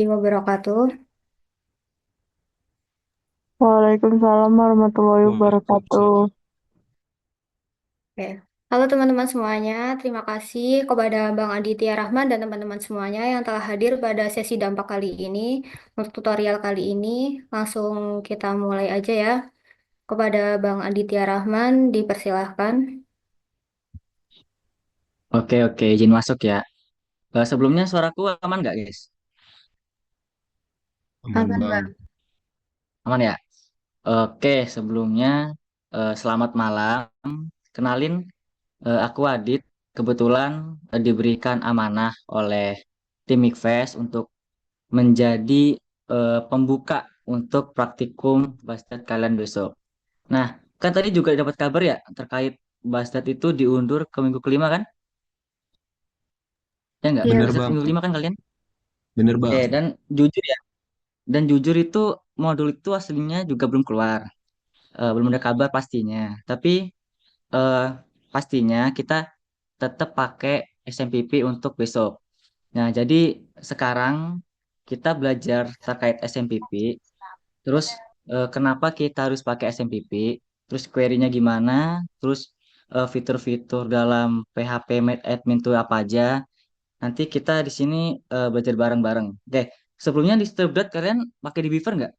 Wabarakatuh. Waalaikumsalam warahmatullahi wabarakatuh. Waalaikumsalam. Oke. Halo teman-teman semuanya, terima kasih kepada Bang Aditya Rahman dan teman-teman semuanya yang telah hadir pada sesi dampak kali ini. Untuk tutorial kali ini, langsung kita mulai aja ya. Kepada Bang Aditya Rahman, dipersilahkan. Oke, oke, izin masuk ya. Sebelumnya suaraku aman nggak, guys? Aman Aman, Bang. Bang. Aman ya? Oke, sebelumnya selamat malam. Kenalin, aku Adit. Kebetulan diberikan amanah oleh tim IKFES untuk menjadi pembuka untuk praktikum Bastet kalian besok. Nah, kan tadi juga dapat kabar ya terkait Bastet itu diundur ke minggu kelima kan? Ya nggak? Iya, Bener Bastet Bang. minggu kelima kan kalian? Bener Oke, Bang. dan jujur itu modul itu aslinya juga belum keluar. Belum ada kabar pastinya. Tapi eh, pastinya kita tetap pakai SMPP untuk besok. Nah, jadi sekarang kita belajar terkait SMPP. Terus kenapa kita harus pakai SMPP? Terus query-nya gimana? Terus fitur-fitur dalam PHP Admin itu apa aja? Nanti kita di sini belajar bareng-bareng. Oke, sebelumnya di Stubdat kalian pakai di Beaver nggak?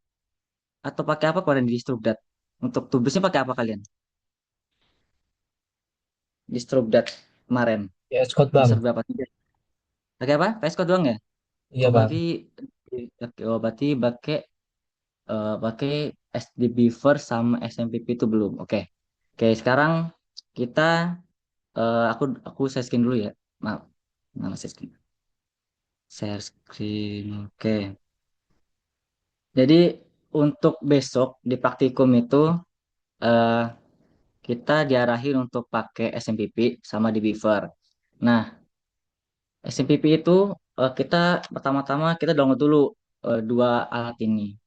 Atau pakai apa kalian di Stubdat? Untuk tubesnya pakai apa kalian? Di Stubdat kemarin. Ya, Scott Semester Bang. berapa? Tiga. Pakai apa? VS Code doang ya? Iya, Oh berarti Bang. pakai pakai SD Beaver sama SMPP itu belum. Oke. Oke, sekarang kita aku share screen dulu ya. Maaf. Nama share screen. Share screen. Oke. Jadi untuk besok di praktikum itu eh, kita diarahin untuk pakai SMPP sama di Beaver. Nah, SMPP itu kita pertama-tama kita download dulu dua alat ini.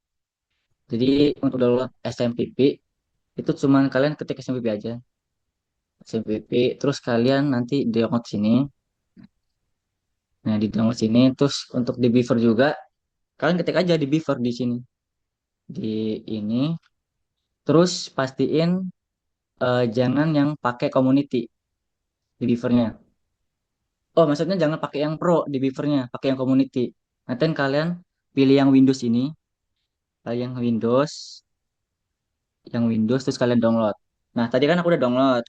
Jadi untuk download SMPP itu cuman kalian ketik SMPP aja. SMPP terus kalian nanti download sini. Nah, di download sini terus untuk di Beaver juga kalian ketik aja di Beaver di sini. Di ini terus pastiin jangan yang pakai community di Beavernya. Oh, maksudnya jangan pakai yang pro di Beavernya, pakai yang community. Nanti kalian pilih yang Windows ini, yang Windows terus kalian download. Nah, tadi kan aku udah download.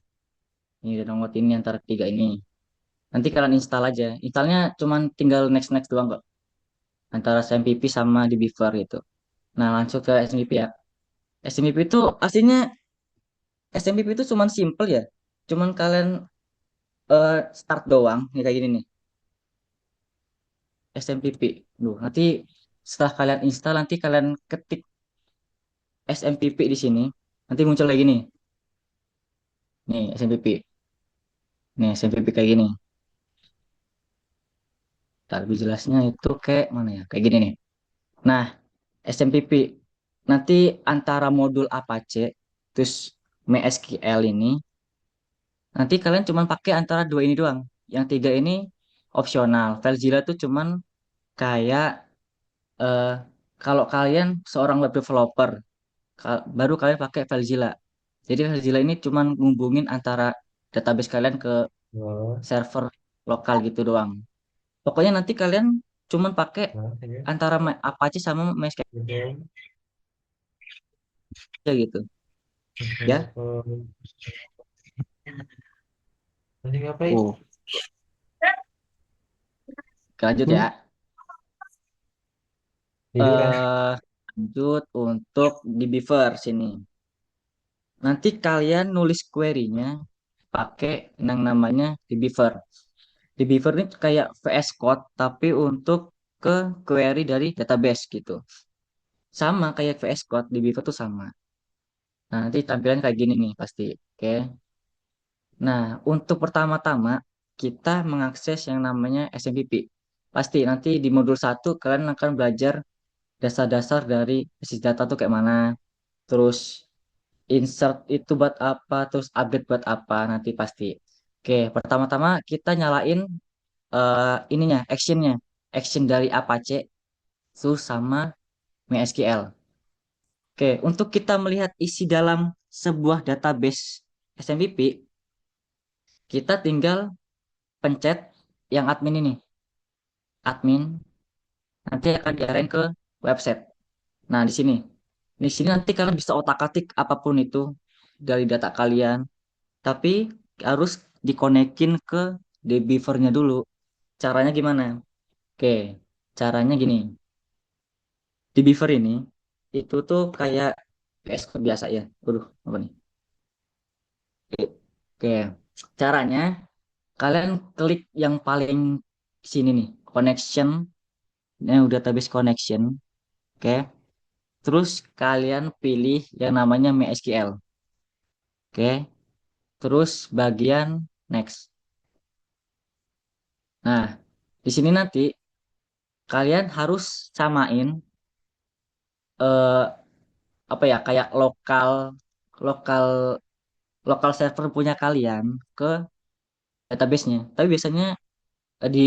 Ini udah download ini antara tiga ini. Nanti kalian install aja. Installnya cuman tinggal next next doang kok. Antara SMPP sama di Beaver gitu. Nah, langsung ke SMPP ya. SMPP itu aslinya SMPP itu cuman simple ya. Cuman kalian start doang, nih kayak gini nih. SMPP. Duh, nanti setelah kalian install nanti kalian ketik SMPP di sini. Nanti muncul lagi nih. Nih SMPP. Nih SMPP kayak gini. Ntar lebih jelasnya itu kayak mana ya? Kayak gini nih. Nah, SMPP. Nanti antara modul Apache terus MySQL ini nanti kalian cuma pakai antara dua ini doang. Yang tiga ini opsional. FileZilla tuh cuman kayak eh, kalau kalian seorang web developer baru kalian pakai FileZilla. Jadi FileZilla ini cuman ngubungin antara database kalian ke Oh, server lokal gitu doang. Pokoknya nanti kalian cuman pakai nah, ini. antara Apache sama MySQL Oke. gitu. Ya. Nanti ngapain? Oh, lanjut Hmm? ya. Tiduran. Lanjut untuk di Beaver sini. Nanti kalian nulis query-nya pakai yang namanya di Beaver. Di Beaver ini kayak VS Code tapi untuk ke query dari database gitu. Sama kayak VS Code di Beaver tuh sama. Nah, nanti tampilan kayak gini nih pasti. Oke. Nah, untuk pertama-tama kita mengakses yang namanya SMPP. Pasti nanti di modul satu kalian akan belajar dasar-dasar dari basis data tuh kayak mana. Terus insert itu buat apa, terus update buat apa nanti pasti. Oke, pertama-tama kita nyalain ininya, actionnya. Action dari Apache. terus sama MySQL. Oke, untuk kita melihat isi dalam sebuah database SMPP, kita tinggal pencet yang admin ini. Admin nanti akan diarahin ke website. Nah, di sini. Di sini nanti kalian bisa otak-atik apapun itu dari data kalian, tapi harus dikonekin ke Dbeaver-nya dulu. Caranya gimana? Oke, caranya gini. Dbeaver ini itu tuh kayak PS Code biasa ya. Waduh, apa nih? Oke, caranya kalian klik yang paling sini nih, connection, database connection. Oke, terus kalian pilih yang namanya MySQL. Oke, terus bagian next. Nah, di sini nanti kalian harus samain eh, apa ya kayak lokal lokal lokal server punya kalian ke database-nya. Tapi eh, di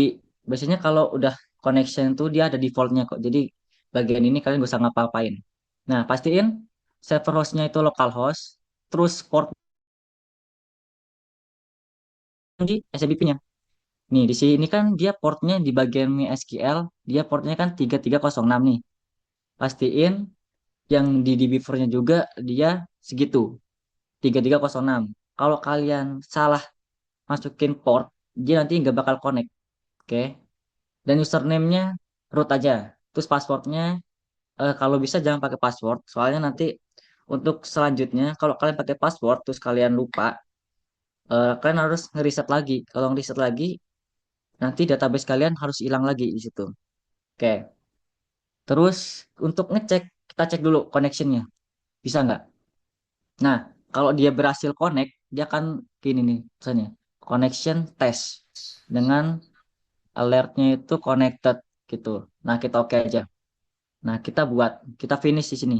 biasanya kalau udah connection tuh dia ada defaultnya kok. Jadi bagian ini kalian gak usah ngapa-ngapain. Nah, pastiin server hostnya itu localhost, terus port di SMTP-nya. Nih, di sini kan dia portnya di bagian MySQL, dia portnya kan 3306 nih. Pastiin yang di DB4-nya juga dia segitu, 3306. Kalau kalian salah masukin port, dia nanti nggak bakal connect. Oke. Dan username-nya root aja. Terus passwordnya kalau bisa jangan pakai password, soalnya nanti untuk selanjutnya kalau kalian pakai password terus kalian lupa, kalian harus ngeriset lagi. Kalau ngeriset lagi, nanti database kalian harus hilang lagi di situ. Oke. Terus untuk ngecek, kita cek dulu connectionnya, bisa nggak? Nah, kalau dia berhasil connect, dia akan gini nih, misalnya connection test dengan alertnya itu connected gitu. Nah, kita oke aja. Nah, kita finish di sini.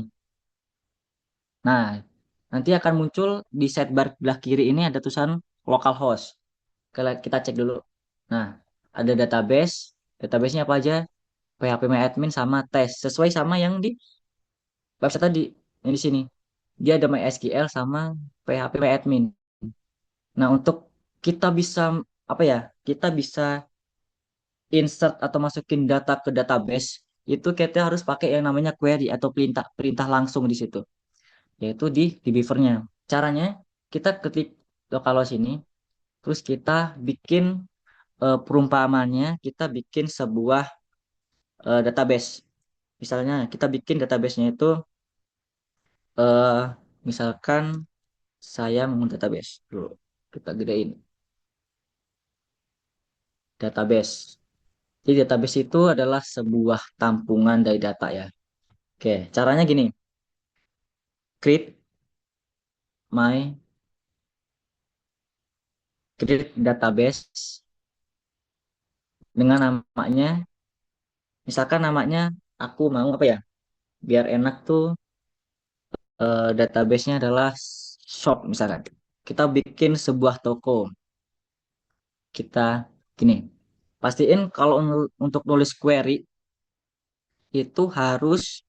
Nah, nanti akan muncul di sidebar belah kiri ini ada tulisan localhost. Kita cek dulu. Nah, ada database. Databasenya apa aja? PHP sama test. Sesuai sama yang di website tadi. Yang di sini. Dia ada MySQL sama PHP. Nah, untuk kita bisa apa ya? Kita bisa insert atau masukin data ke database itu kita harus pakai yang namanya query atau perintah perintah langsung di situ, yaitu di Beaver-nya. Caranya kita ketik localhost ini, terus kita bikin perumpamannya, kita bikin sebuah database. Misalnya kita bikin database-nya itu eh, misalkan saya mau database dulu. Kita gedein database. Jadi database itu adalah sebuah tampungan dari data ya. Oke, caranya gini. Create my create database dengan namanya, misalkan namanya aku mau apa ya, biar enak tuh database-nya adalah shop misalkan. Kita bikin sebuah toko. Kita gini, pastiin kalau untuk nulis query itu harus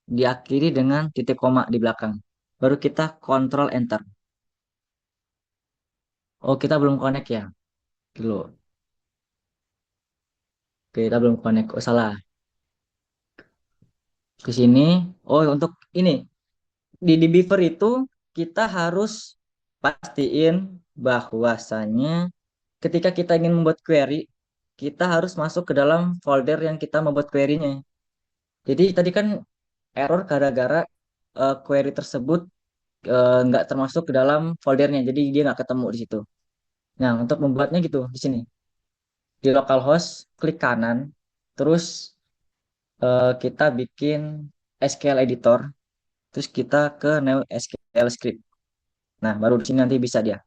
diakhiri dengan titik koma di belakang. Baru kita control enter. Oh, kita belum connect ya. Dulu. Oke, kita belum connect. Oh, salah. Ke sini. Oh, untuk ini di Beaver itu kita harus pastiin bahwasannya ketika kita ingin membuat query, kita harus masuk ke dalam folder yang kita membuat query-nya. Jadi tadi kan error gara-gara query tersebut nggak termasuk ke dalam foldernya, jadi dia nggak ketemu di situ. Nah, untuk membuatnya gitu di sini di localhost klik kanan, terus kita bikin SQL editor, terus kita ke new SQL script. Nah, baru di sini nanti bisa dia.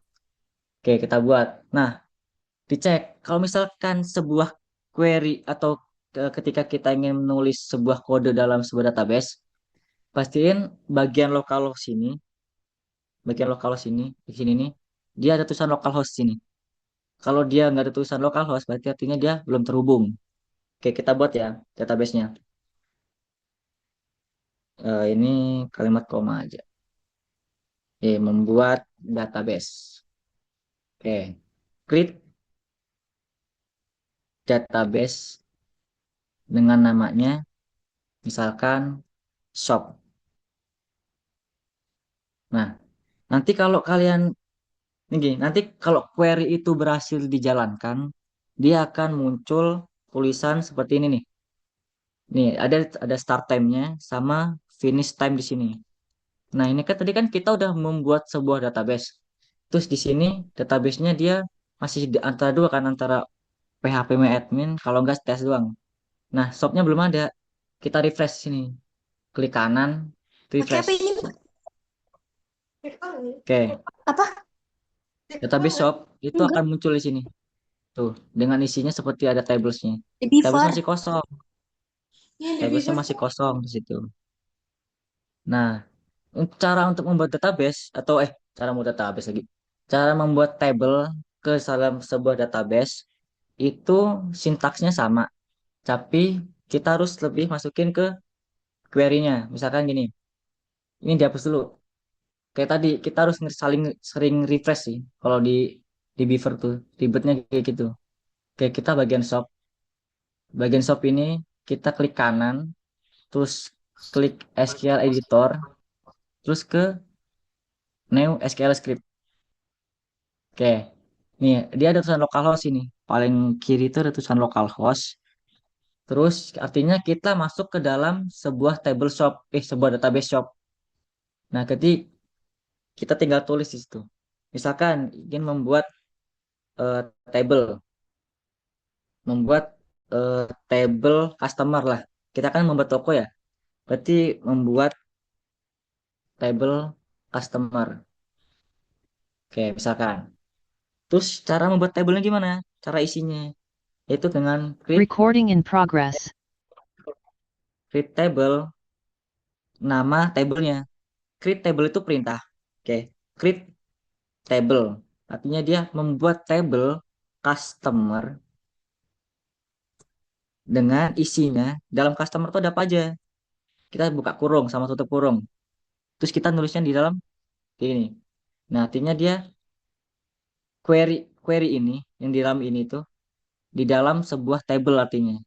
Oke, kita buat. Nah, dicek. Kalau misalkan sebuah query atau ketika kita ingin menulis sebuah kode dalam sebuah database, pastiin bagian localhost sini, di sini nih, dia ada tulisan localhost sini. Kalau dia nggak ada tulisan localhost, berarti artinya dia belum terhubung. Oke, kita buat ya databasenya. Ini kalimat koma aja. Membuat database. Oke. Create database dengan namanya misalkan shop. Nah, nanti kalau kalian nanti kalau query itu berhasil dijalankan, dia akan muncul tulisan seperti ini nih. Nih, ada start time-nya sama finish time di sini. Nah, ini kan tadi kan kita udah membuat sebuah database. Terus di sini database-nya dia masih di antara dua kan antara PHP admin kalau enggak tes doang. Nah, shop-nya belum ada. Kita refresh sini. Klik kanan, Pakai refresh. apa ini? Oke, Apa? database shop itu akan Enggak. muncul di sini. Tuh, dengan isinya seperti ada tablesnya. Di Tables Beaver. masih kosong. Ya, di Tablesnya Beaver. masih kosong di situ. Nah, cara untuk membuat database atau cara membuat database lagi. Cara membuat table ke dalam sebuah database itu sintaksnya sama, tapi kita harus lebih masukin ke query-nya. Misalkan gini, ini dihapus dulu. Kayak tadi kita harus saling sering refresh sih. Kalau di Beaver tuh ribetnya kayak gitu. Kayak kita bagian shop ini kita klik kanan, terus klik SQL editor, terus ke new SQL script. Oke, nih dia ada tulisan localhost ini. Paling kiri itu ada tulisan localhost. Terus artinya kita masuk ke dalam sebuah table shop, sebuah database shop. Nah, ketika kita tinggal tulis di situ. Misalkan ingin membuat eh, table, membuat table customer lah. Kita kan membuat toko ya. Berarti membuat table customer. Oke, misalkan. Terus cara membuat tabelnya gimana? Cara isinya yaitu dengan Recording in progress. create table, nama tabelnya. Create table itu perintah. Oke, create table. Artinya dia membuat table customer dengan isinya. Dalam customer itu ada apa aja? Kita buka kurung sama tutup kurung. Terus kita nulisnya di dalam ini. Nah, artinya dia query query ini yang di dalam ini tuh di dalam sebuah table artinya.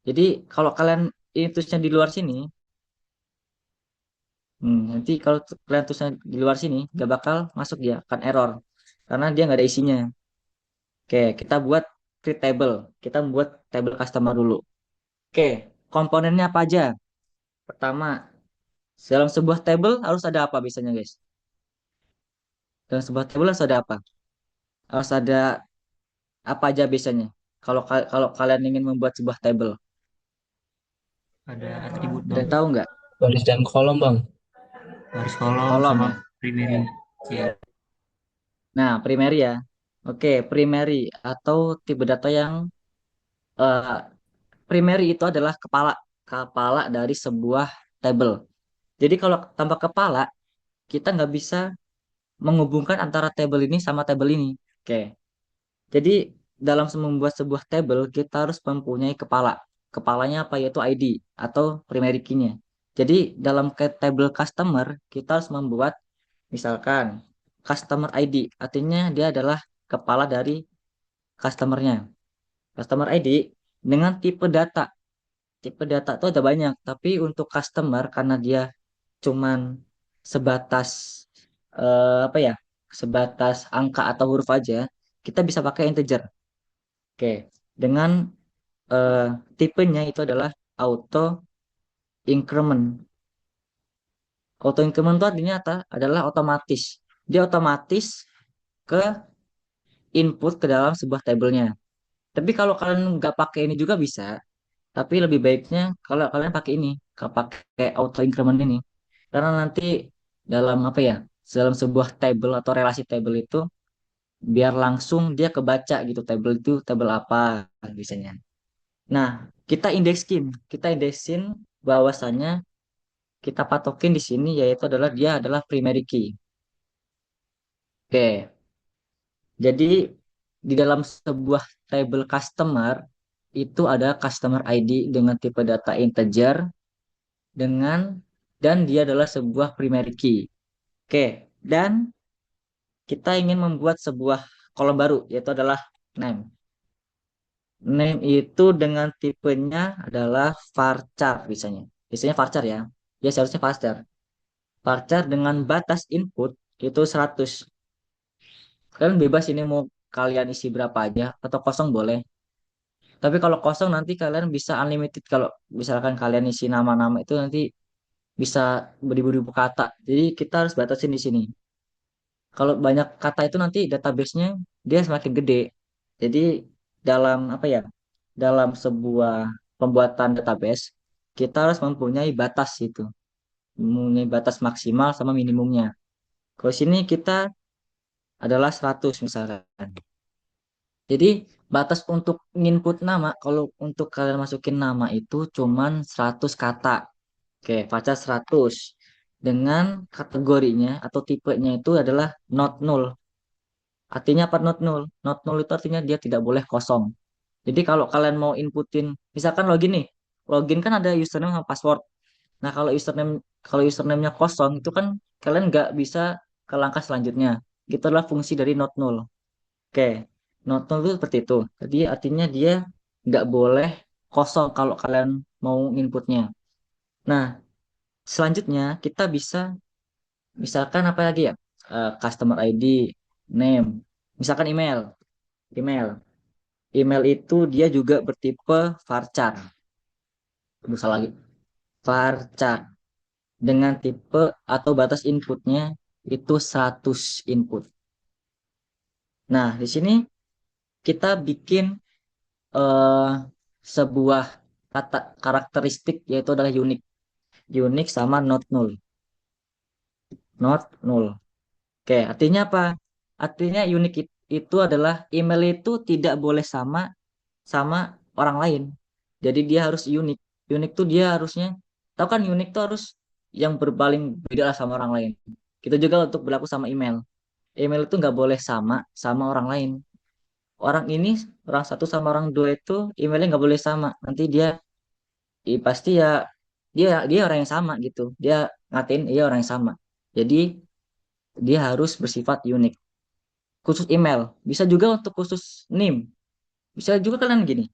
Jadi kalau kalian ini tulisnya di luar sini, nanti kalau kalian tulisnya di luar sini gak bakal masuk dia akan error karena dia nggak ada isinya. Oke, kita buat create table. Kita membuat table customer dulu. Oke, komponennya apa aja? Pertama, dalam sebuah table harus ada apa biasanya, guys? Dalam sebuah table harus ada apa? Harus ada apa aja biasanya? Kalau kalian ingin membuat sebuah table, Ada atribut ada bang. yang tahu nggak? Baris dan kolom bang. Baris kolom Kolom sama ya. primary. Iya. Nah, primary ya. Oke, primary atau tipe data yang eh, primary itu adalah kepala kepala dari sebuah table. Jadi kalau tanpa kepala kita nggak bisa menghubungkan antara table ini sama table ini. Oke. Jadi dalam membuat sebuah table kita harus mempunyai kepala. Kepalanya apa yaitu ID atau primary key-nya. Jadi dalam ke table customer kita harus membuat misalkan customer ID artinya dia adalah kepala dari customernya. Customer ID dengan tipe data. Tipe data itu ada banyak, tapi untuk customer karena dia cuman sebatas apa ya? Sebatas angka atau huruf aja, kita bisa pakai integer. Oke, dengan eh, tipenya itu adalah auto increment. Auto increment itu artinya apa? Adalah otomatis. Dia otomatis ke input ke dalam sebuah tabelnya. Tapi kalau kalian nggak pakai ini juga bisa. Tapi lebih baiknya kalau kalian pakai ini, kalau pakai auto increment ini. Karena nanti dalam apa ya? Dalam sebuah table atau relasi table itu biar langsung dia kebaca gitu table itu table apa biasanya. Nah, kita indeksin bahwasannya kita patokin di sini yaitu adalah dia adalah primary key. Oke, jadi di dalam sebuah table customer itu ada customer ID dengan tipe data integer dengan dan dia adalah sebuah primary key. Oke, dan kita ingin membuat sebuah kolom baru, yaitu adalah name. Name itu dengan tipenya adalah varchar biasanya. Biasanya varchar ya. Ya seharusnya varchar. Varchar dengan batas input itu 100. Kalian bebas ini mau kalian isi berapa aja atau kosong boleh. Tapi kalau kosong nanti kalian bisa unlimited. Kalau misalkan kalian isi nama-nama itu nanti bisa beribu-ribu kata. Jadi kita harus batasin di sini. Kalau banyak kata itu nanti database-nya dia semakin gede. Jadi dalam apa ya? Dalam sebuah pembuatan database kita harus mempunyai batas itu. Mempunyai batas maksimal sama minimumnya. Kalau sini kita adalah 100 misalkan. Jadi batas untuk input nama kalau untuk kalian masukin nama itu cuman 100 kata. Oke, baca 100. Dengan kategorinya atau tipenya itu adalah not null. Artinya apa not null? Not null itu artinya dia tidak boleh kosong. Jadi kalau kalian mau inputin, misalkan login nih. Login kan ada username sama password. Nah, kalau username-nya kosong itu kan kalian nggak bisa ke langkah selanjutnya. Itu adalah fungsi dari not null. Oke, not null itu seperti itu. Jadi artinya dia nggak boleh kosong kalau kalian mau inputnya. Nah, selanjutnya kita bisa misalkan apa lagi ya? Customer ID, name, misalkan email. Email. Email itu dia juga bertipe varchar. Bisa lagi. Varchar dengan tipe atau batas inputnya itu 100 input. Nah, di sini kita bikin eh, sebuah kata karakteristik yaitu adalah unik. Unik sama not null. Not null. Oke, artinya apa? Artinya unik itu adalah email itu tidak boleh sama sama orang lain. Jadi dia harus unik. Unik tuh dia harusnya, tahu kan unik tuh harus yang berpaling beda lah sama orang lain. Kita juga untuk berlaku sama email. Email itu nggak boleh sama sama orang lain. Orang ini, orang satu sama orang dua itu emailnya nggak boleh sama. Nanti dia pasti ya dia dia orang yang sama gitu. Dia ngatain dia orang yang sama. Jadi dia harus bersifat unik. Khusus email. Bisa juga untuk khusus NIM. Bisa juga kalian gini.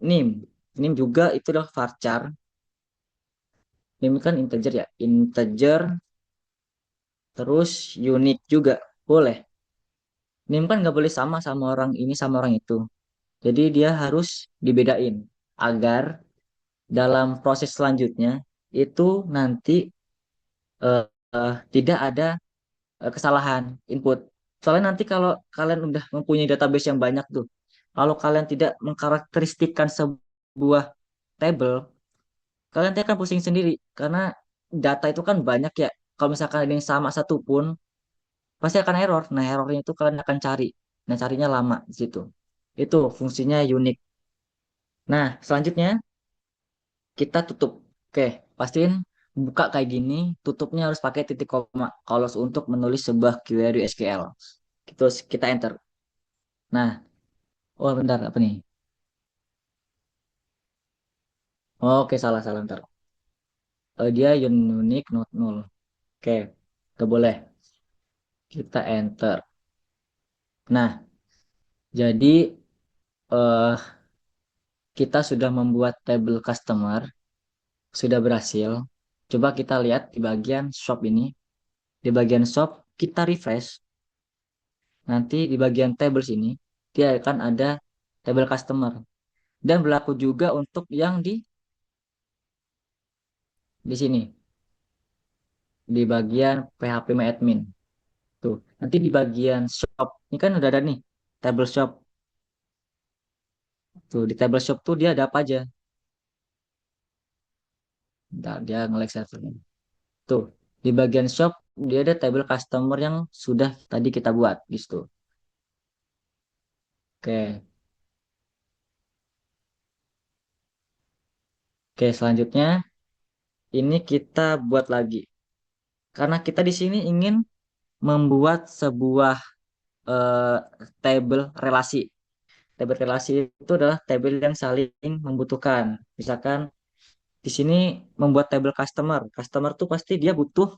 NIM. NIM juga itu adalah varchar. NIM kan integer ya. Integer terus unik juga. Boleh. NIM kan nggak boleh sama sama orang ini sama orang itu. Jadi dia harus dibedain agar dalam proses selanjutnya itu nanti tidak ada kesalahan input. Soalnya nanti kalau kalian udah mempunyai database yang banyak tuh, kalau kalian tidak mengkarakteristikkan sebuah table, kalian nanti akan pusing sendiri karena data itu kan banyak ya. Kalau misalkan ada yang sama satu pun, pasti akan error. Nah, errornya itu kalian akan cari. Nah, carinya lama di situ. Itu fungsinya unik. Nah, selanjutnya kita tutup. Oke, pastiin buka kayak gini, tutupnya harus pakai titik koma kalau untuk menulis sebuah query SQL. Terus kita enter. Nah, oh bentar apa nih? Oke, salah salah bentar. Dia unique not null. Oke, gak boleh. Kita enter. Nah, jadi eh, kita sudah membuat table customer, sudah berhasil. Coba kita lihat di bagian shop ini. Di bagian shop kita refresh. Nanti di bagian tables ini dia akan ada table customer dan berlaku juga untuk yang di sini di bagian PHP My Admin. Tuh, nanti di bagian shop ini kan udah ada nih table shop. Tuh, di table shop tuh dia ada apa aja? Bentar, dia nge-lag servernya. Tuh, di bagian shop dia ada table customer yang sudah tadi kita buat di situ. Oke. Oke, selanjutnya ini kita buat lagi. Karena kita di sini ingin membuat sebuah eh, table relasi. Table relasi itu adalah table yang saling membutuhkan. Misalkan di sini membuat tabel customer. Customer tuh pasti dia butuh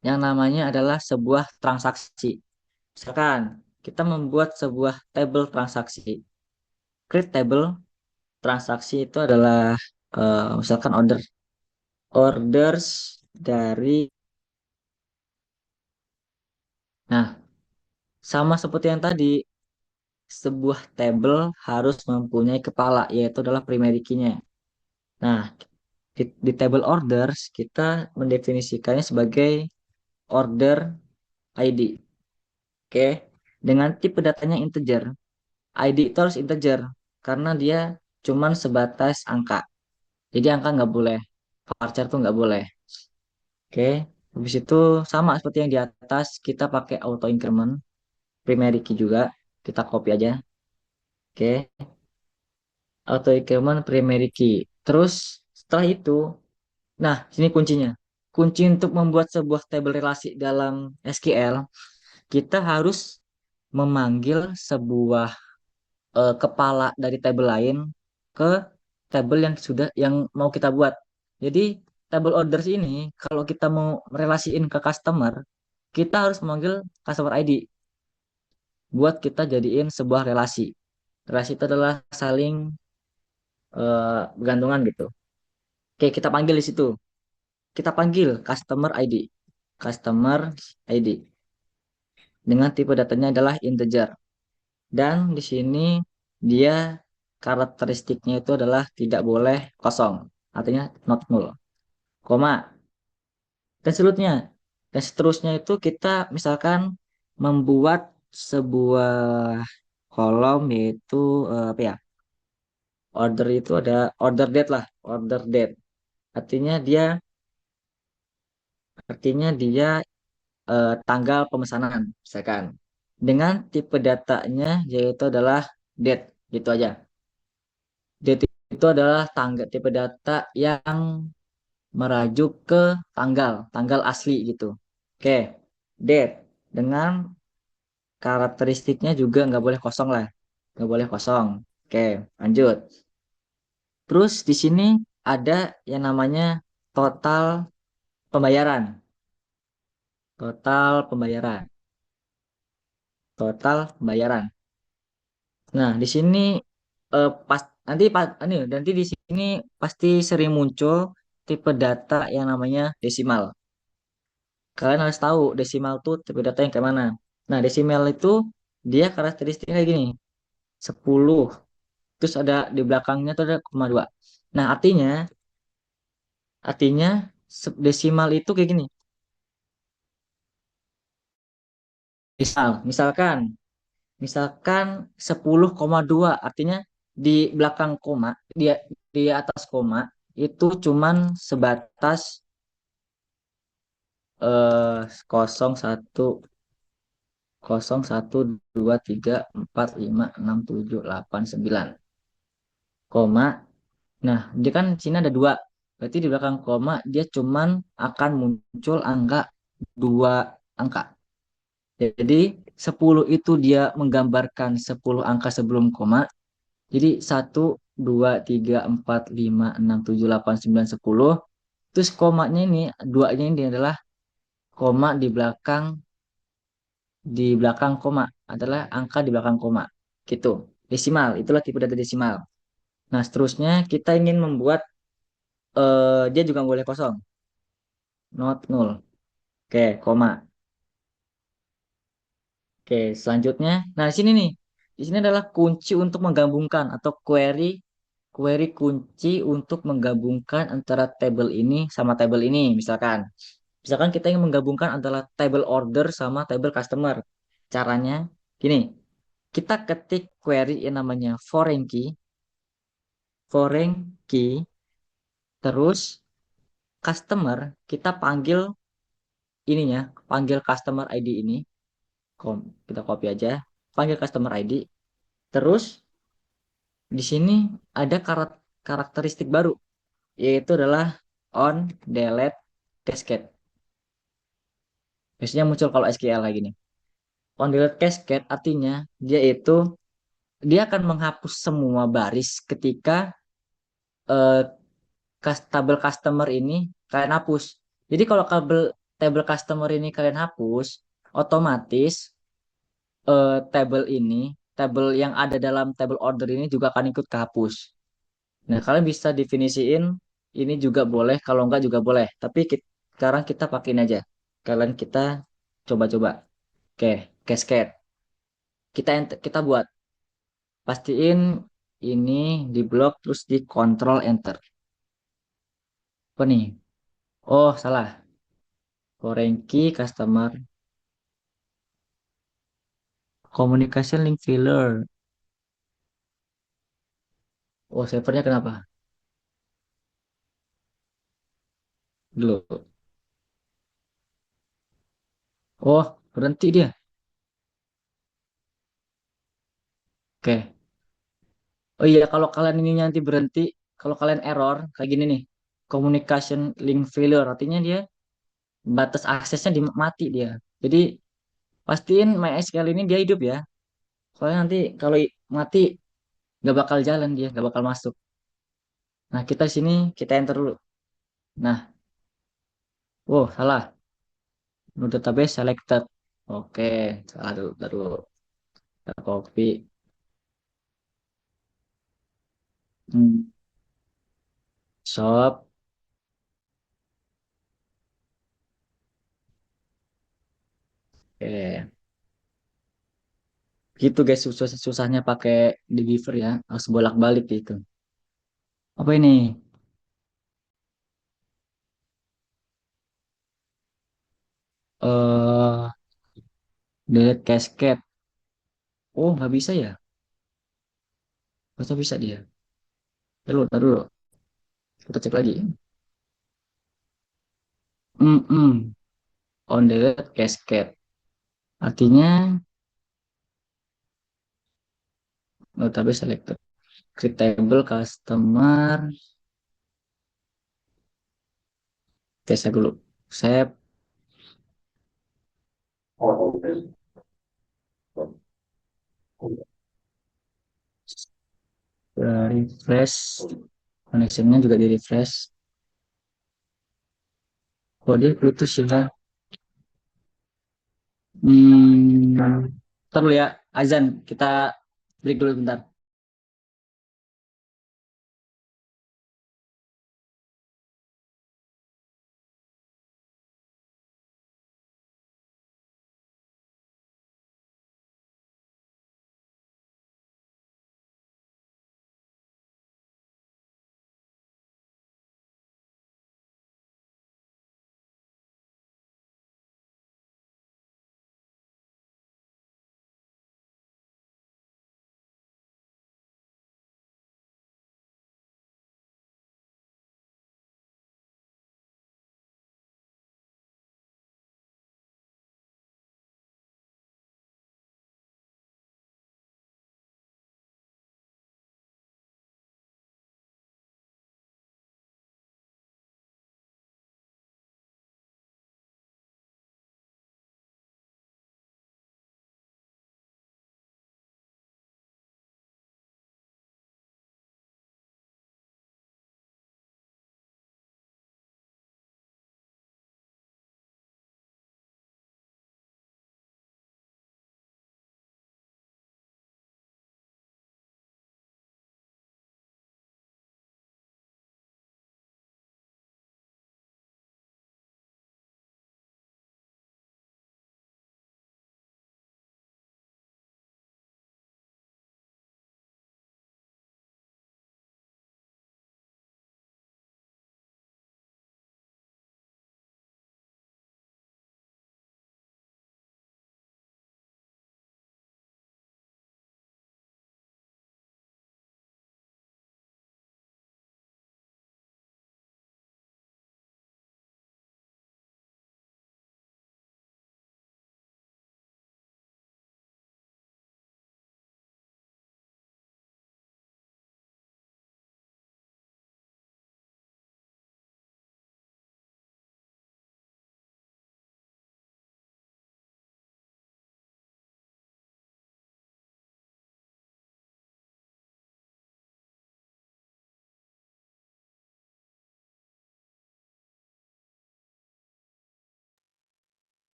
yang namanya adalah sebuah transaksi. Misalkan kita membuat sebuah tabel transaksi. Create table transaksi itu adalah misalkan orders dari. Nah, sama seperti yang tadi, sebuah table harus mempunyai kepala, yaitu adalah primary key-nya. Nah, di table orders kita mendefinisikannya sebagai order ID. Oke, dengan tipe datanya integer. ID itu harus integer karena dia cuman sebatas angka. Jadi angka nggak boleh, varchar tuh nggak boleh. Oke, habis itu sama seperti yang di atas, kita pakai auto increment, primary key juga, kita copy aja. Oke, auto increment primary key. Terus setelah itu, nah sini kuncinya. Kunci untuk membuat sebuah tabel relasi dalam SQL, kita harus memanggil sebuah kepala dari tabel lain ke tabel yang mau kita buat. Jadi table orders ini kalau kita mau relasiin ke customer, kita harus memanggil customer ID buat kita jadiin sebuah relasi. Relasi itu adalah saling bergantungan gitu. Oke, kita panggil di situ. Kita panggil customer ID. Customer ID dengan tipe datanya adalah integer. Dan di sini dia karakteristiknya itu adalah tidak boleh kosong. Artinya not null. Koma. Dan seterusnya. Dan seterusnya itu kita misalkan membuat sebuah kolom yaitu apa ya? Order itu ada order date lah. Order date. Artinya dia artinya dia tanggal pemesanan misalkan. Dengan tipe datanya yaitu adalah date. Gitu aja. Date itu adalah tanggal tipe data yang merajuk ke tanggal asli gitu. Oke, date dengan karakteristiknya juga nggak boleh kosong lah, nggak boleh kosong. Oke, lanjut. Terus di sini ada yang namanya total pembayaran, total pembayaran, total pembayaran. Nah, di sini nanti di sini pasti sering muncul tipe data yang namanya desimal. Kalian harus tahu desimal tuh tipe data yang kayak mana. Nah, desimal itu dia karakteristiknya kayak gini. 10. Terus ada di belakangnya tuh ada koma 2. Nah, artinya desimal itu kayak gini. Misalkan 10,2 artinya di belakang koma, di atas koma itu cuman sebatas 01 2 3 4 5 6 7 8 9 koma. Nah, dia kan sini ada 2. Berarti di belakang koma dia cuman akan muncul angka 2 angka. Jadi 10 itu dia menggambarkan 10 angka sebelum koma. Jadi 1 2 3 4 5 6 7 8 9 10. Terus komanya ini, duanya ini adalah koma di belakang koma adalah angka di belakang koma. Gitu. Desimal, itulah tipe data desimal. Nah, seterusnya kita ingin membuat dia juga boleh kosong, not null. Oke, koma. Oke, selanjutnya. Nah, di sini nih. Di sini adalah kunci untuk menggabungkan atau query query kunci untuk menggabungkan antara tabel ini sama tabel ini, misalkan. Misalkan kita ingin menggabungkan antara table order sama table customer. Caranya gini, kita ketik query yang namanya foreign key, terus customer kita panggil ininya, panggil customer ID ini, kita copy aja, panggil customer ID, terus di sini ada karakteristik baru, yaitu adalah on delete cascade. Biasanya muncul kalau SQL lagi nih. On delete cascade artinya dia akan menghapus semua baris ketika tabel customer ini kalian hapus. Jadi kalau table customer ini kalian hapus, otomatis table yang ada dalam table order ini juga akan ikut kehapus. Nah, kalian bisa definisiin ini juga boleh, kalau enggak juga boleh. Tapi sekarang kita pakein aja. Kita coba-coba. Oke, cascade. Kita buat. Pastiin ini di blok terus di control enter. Apa nih? Oh, salah. Foreign key customer communication link filler. Oh, servernya kenapa? Dulu. Oh, berhenti dia. Oke. Oh iya, kalau kalian ini nanti berhenti, kalau kalian error kayak gini nih, communication link failure, artinya dia batas aksesnya mati dia. Jadi pastiin MySQL ini dia hidup ya. Soalnya nanti kalau mati nggak bakal jalan dia, nggak bakal masuk. Nah kita di sini kita enter dulu. Nah, oh salah, no database selected. Oke, salah dulu, dulu. Kita copy. Hmm, shop. Oke. Gitu guys, susahnya pakai Dbeaver ya, harus bolak-balik gitu. Apa ini? eh Delete cascade. Oh, nggak bisa ya? Masa bisa dia? Taruh dulu. Kita cek lagi. On delete cascade. Artinya, database selected. Create table customer. Tes dulu. Save. Refresh. Connectionnya juga di refresh. Oh, dia putus ya. Ntar dulu ya. Azan. Kita break dulu bentar.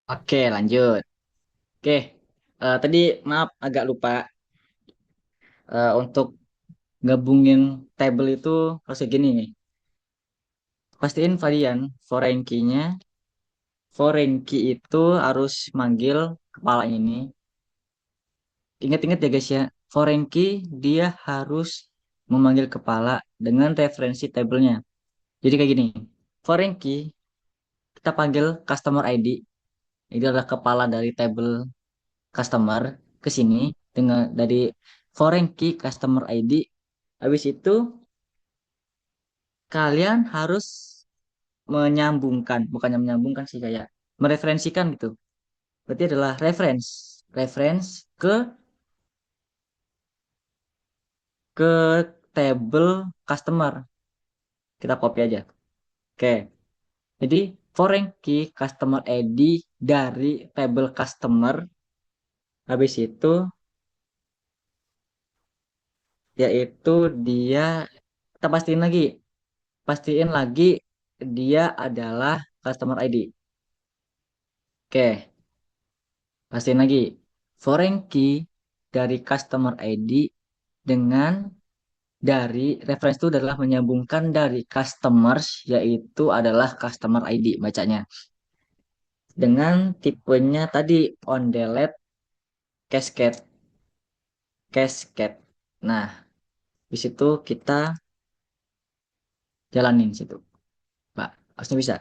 Oke, lanjut. Oke, tadi maaf agak lupa. Untuk gabungin table itu harus kayak gini nih. Pastiin varian foreign key-nya. Foreign key itu harus manggil kepala ini. Ingat-ingat ya guys ya, foreign key dia harus memanggil kepala dengan referensi tabelnya. Jadi kayak gini, foreign key kita panggil customer ID. Ini adalah kepala dari table customer ke sini dengan dari foreign key customer ID. Habis itu kalian harus menyambungkan, bukannya menyambungkan sih kayak mereferensikan gitu. Berarti adalah reference ke table customer. Kita copy aja. Oke. Jadi foreign key customer ID dari table customer. Habis itu yaitu dia kita pastiin lagi dia adalah customer ID. Oke, pastiin lagi foreign key dari customer ID dengan dari reference itu adalah menyambungkan dari customers yaitu adalah customer ID bacanya dengan tipenya tadi on delete cascade cascade. Nah, di situ kita jalanin situ, Pak. Harusnya bisa.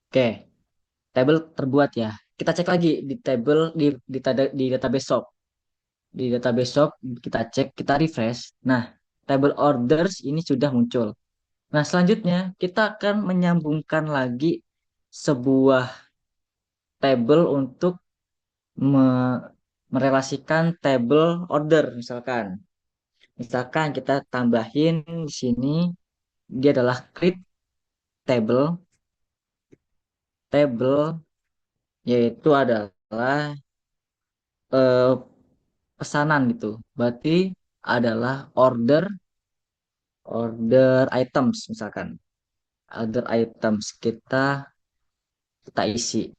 Oke, table terbuat ya. Kita cek lagi di table di database shop. Di database shop kita cek, kita refresh. Nah, table orders ini sudah muncul. Nah, selanjutnya kita akan menyambungkan lagi sebuah table untuk me- merelasikan table order misalkan. Misalkan kita tambahin di sini dia adalah create table table yaitu adalah eh, pesanan gitu. Berarti adalah order items misalkan. Order items kita isi.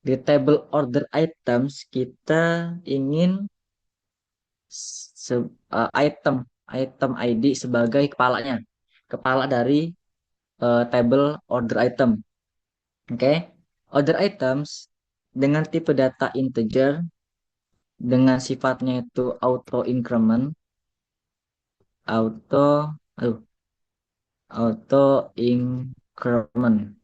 Di table order items kita ingin item item ID sebagai kepalanya. Kepala dari table order item. Oke. Order items dengan tipe data integer dengan sifatnya itu auto increment, auto aduh, auto increment.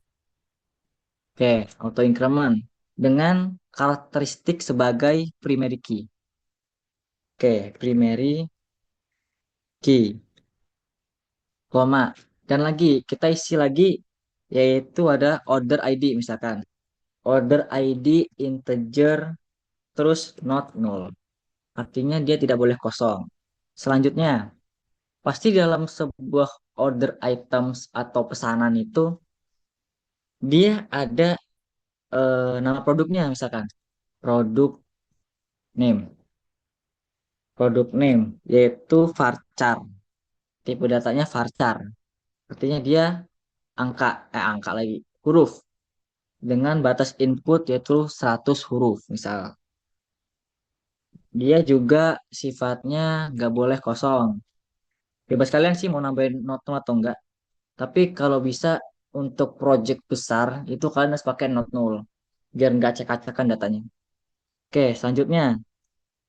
Oke, auto increment dengan karakteristik sebagai primary key. Oke, primary key, koma. Dan lagi kita isi lagi yaitu ada order ID misalkan. Order ID integer terus not null. Artinya dia tidak boleh kosong. Selanjutnya, pasti dalam sebuah order items atau pesanan itu dia ada nama produknya misalkan produk name. Produk name yaitu varchar. Tipe datanya varchar. Artinya dia angka lagi huruf dengan batas input yaitu 100 huruf misal. Dia juga sifatnya nggak boleh kosong. Bebas kalian sih mau nambahin not atau enggak. Tapi kalau bisa untuk project besar itu kalian harus pakai not null biar nggak acak-acakan datanya. Oke, selanjutnya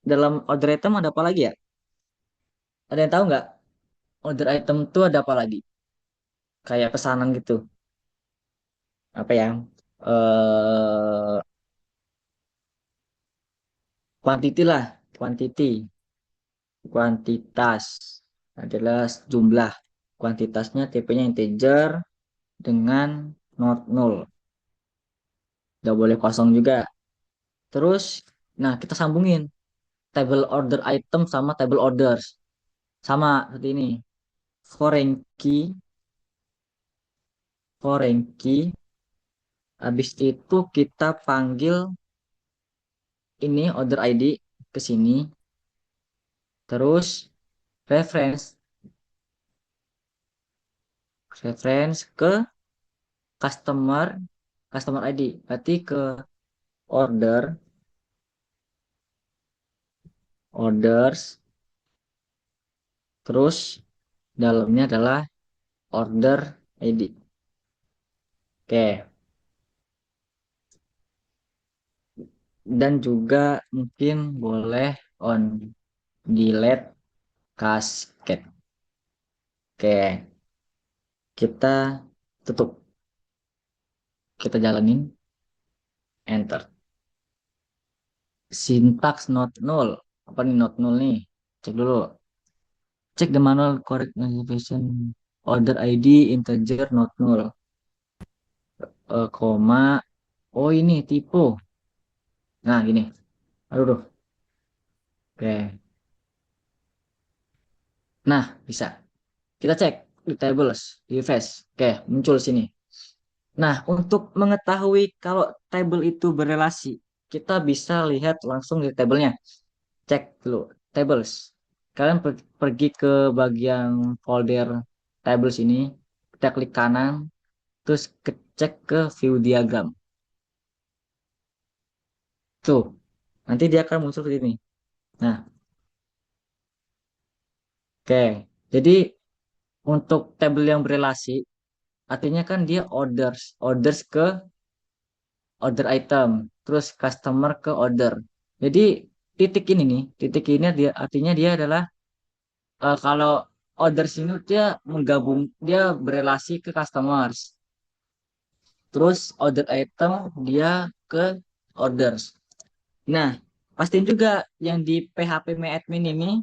dalam order item ada apa lagi ya? Ada yang tahu nggak? Order item itu ada apa lagi? Kayak pesanan gitu. Apa ya? Eh, quantity lah, quantity, kuantitas adalah jumlah. Kuantitasnya tipenya integer dengan not null. Nggak boleh kosong juga. Terus, nah kita sambungin table order item sama table orders. Sama seperti ini. Foreign key, foreign key. Habis itu kita panggil ini order ID ke sini. Terus reference, reference ke customer, customer ID. Berarti ke order, orders, terus dalamnya adalah order ID. Oke. Dan juga mungkin boleh on delete cascade. Oke, kita tutup. Kita jalanin enter. Syntax not null. Apa nih not null nih? Cek dulu. Cek the manual correct notification. Order ID integer not null. Koma. Oh ini tipe. Nah gini. Aduh, duh. Oke. Nah bisa. Kita cek di tables, di fetch. Oke, muncul sini. Nah, untuk mengetahui kalau table itu berelasi, kita bisa lihat langsung di tabelnya. Cek dulu, tables. Kalian pergi ke bagian folder tables ini, kita klik kanan, terus cek ke view diagram. Tuh, nanti dia akan muncul di sini. Nah, oke. Jadi untuk tabel yang berelasi, artinya kan dia orders, orders ke order item, terus customer ke order. Jadi titik ini nih, titik ini dia artinya dia adalah kalau orders ini dia menggabung, dia berelasi ke customers. Terus order item dia ke orders. Nah, pastiin juga yang di PHP My Admin ini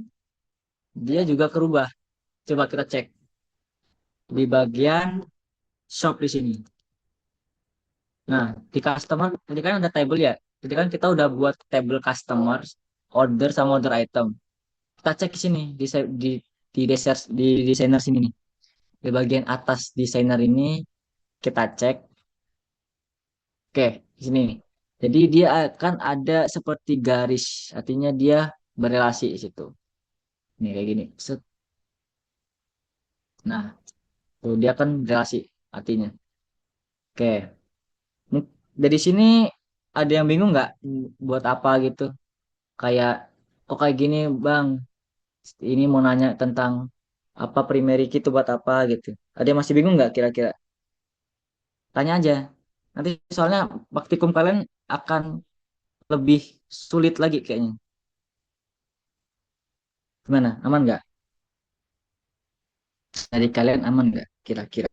dia juga kerubah. Coba kita cek di bagian shop di sini. Nah, di customer tadi kan ada table ya. Jadi kan kita udah buat table customers, order sama order item. Kita cek di sini di desainer sini nih. Di bagian atas desainer ini kita cek. Oke, di sini nih. Jadi dia akan ada seperti garis, artinya dia berelasi di situ. Nih kayak gini. Set. Nah, tuh dia kan berelasi artinya. Oke. Dari sini ada yang bingung nggak buat apa gitu? Kayak kok kayak gini, Bang? Ini mau nanya tentang apa primary key itu buat apa gitu. Ada yang masih bingung nggak kira-kira? Tanya aja. Nanti soalnya praktikum kalian akan lebih sulit lagi kayaknya. Gimana? Aman nggak? Dari kalian aman nggak kira-kira?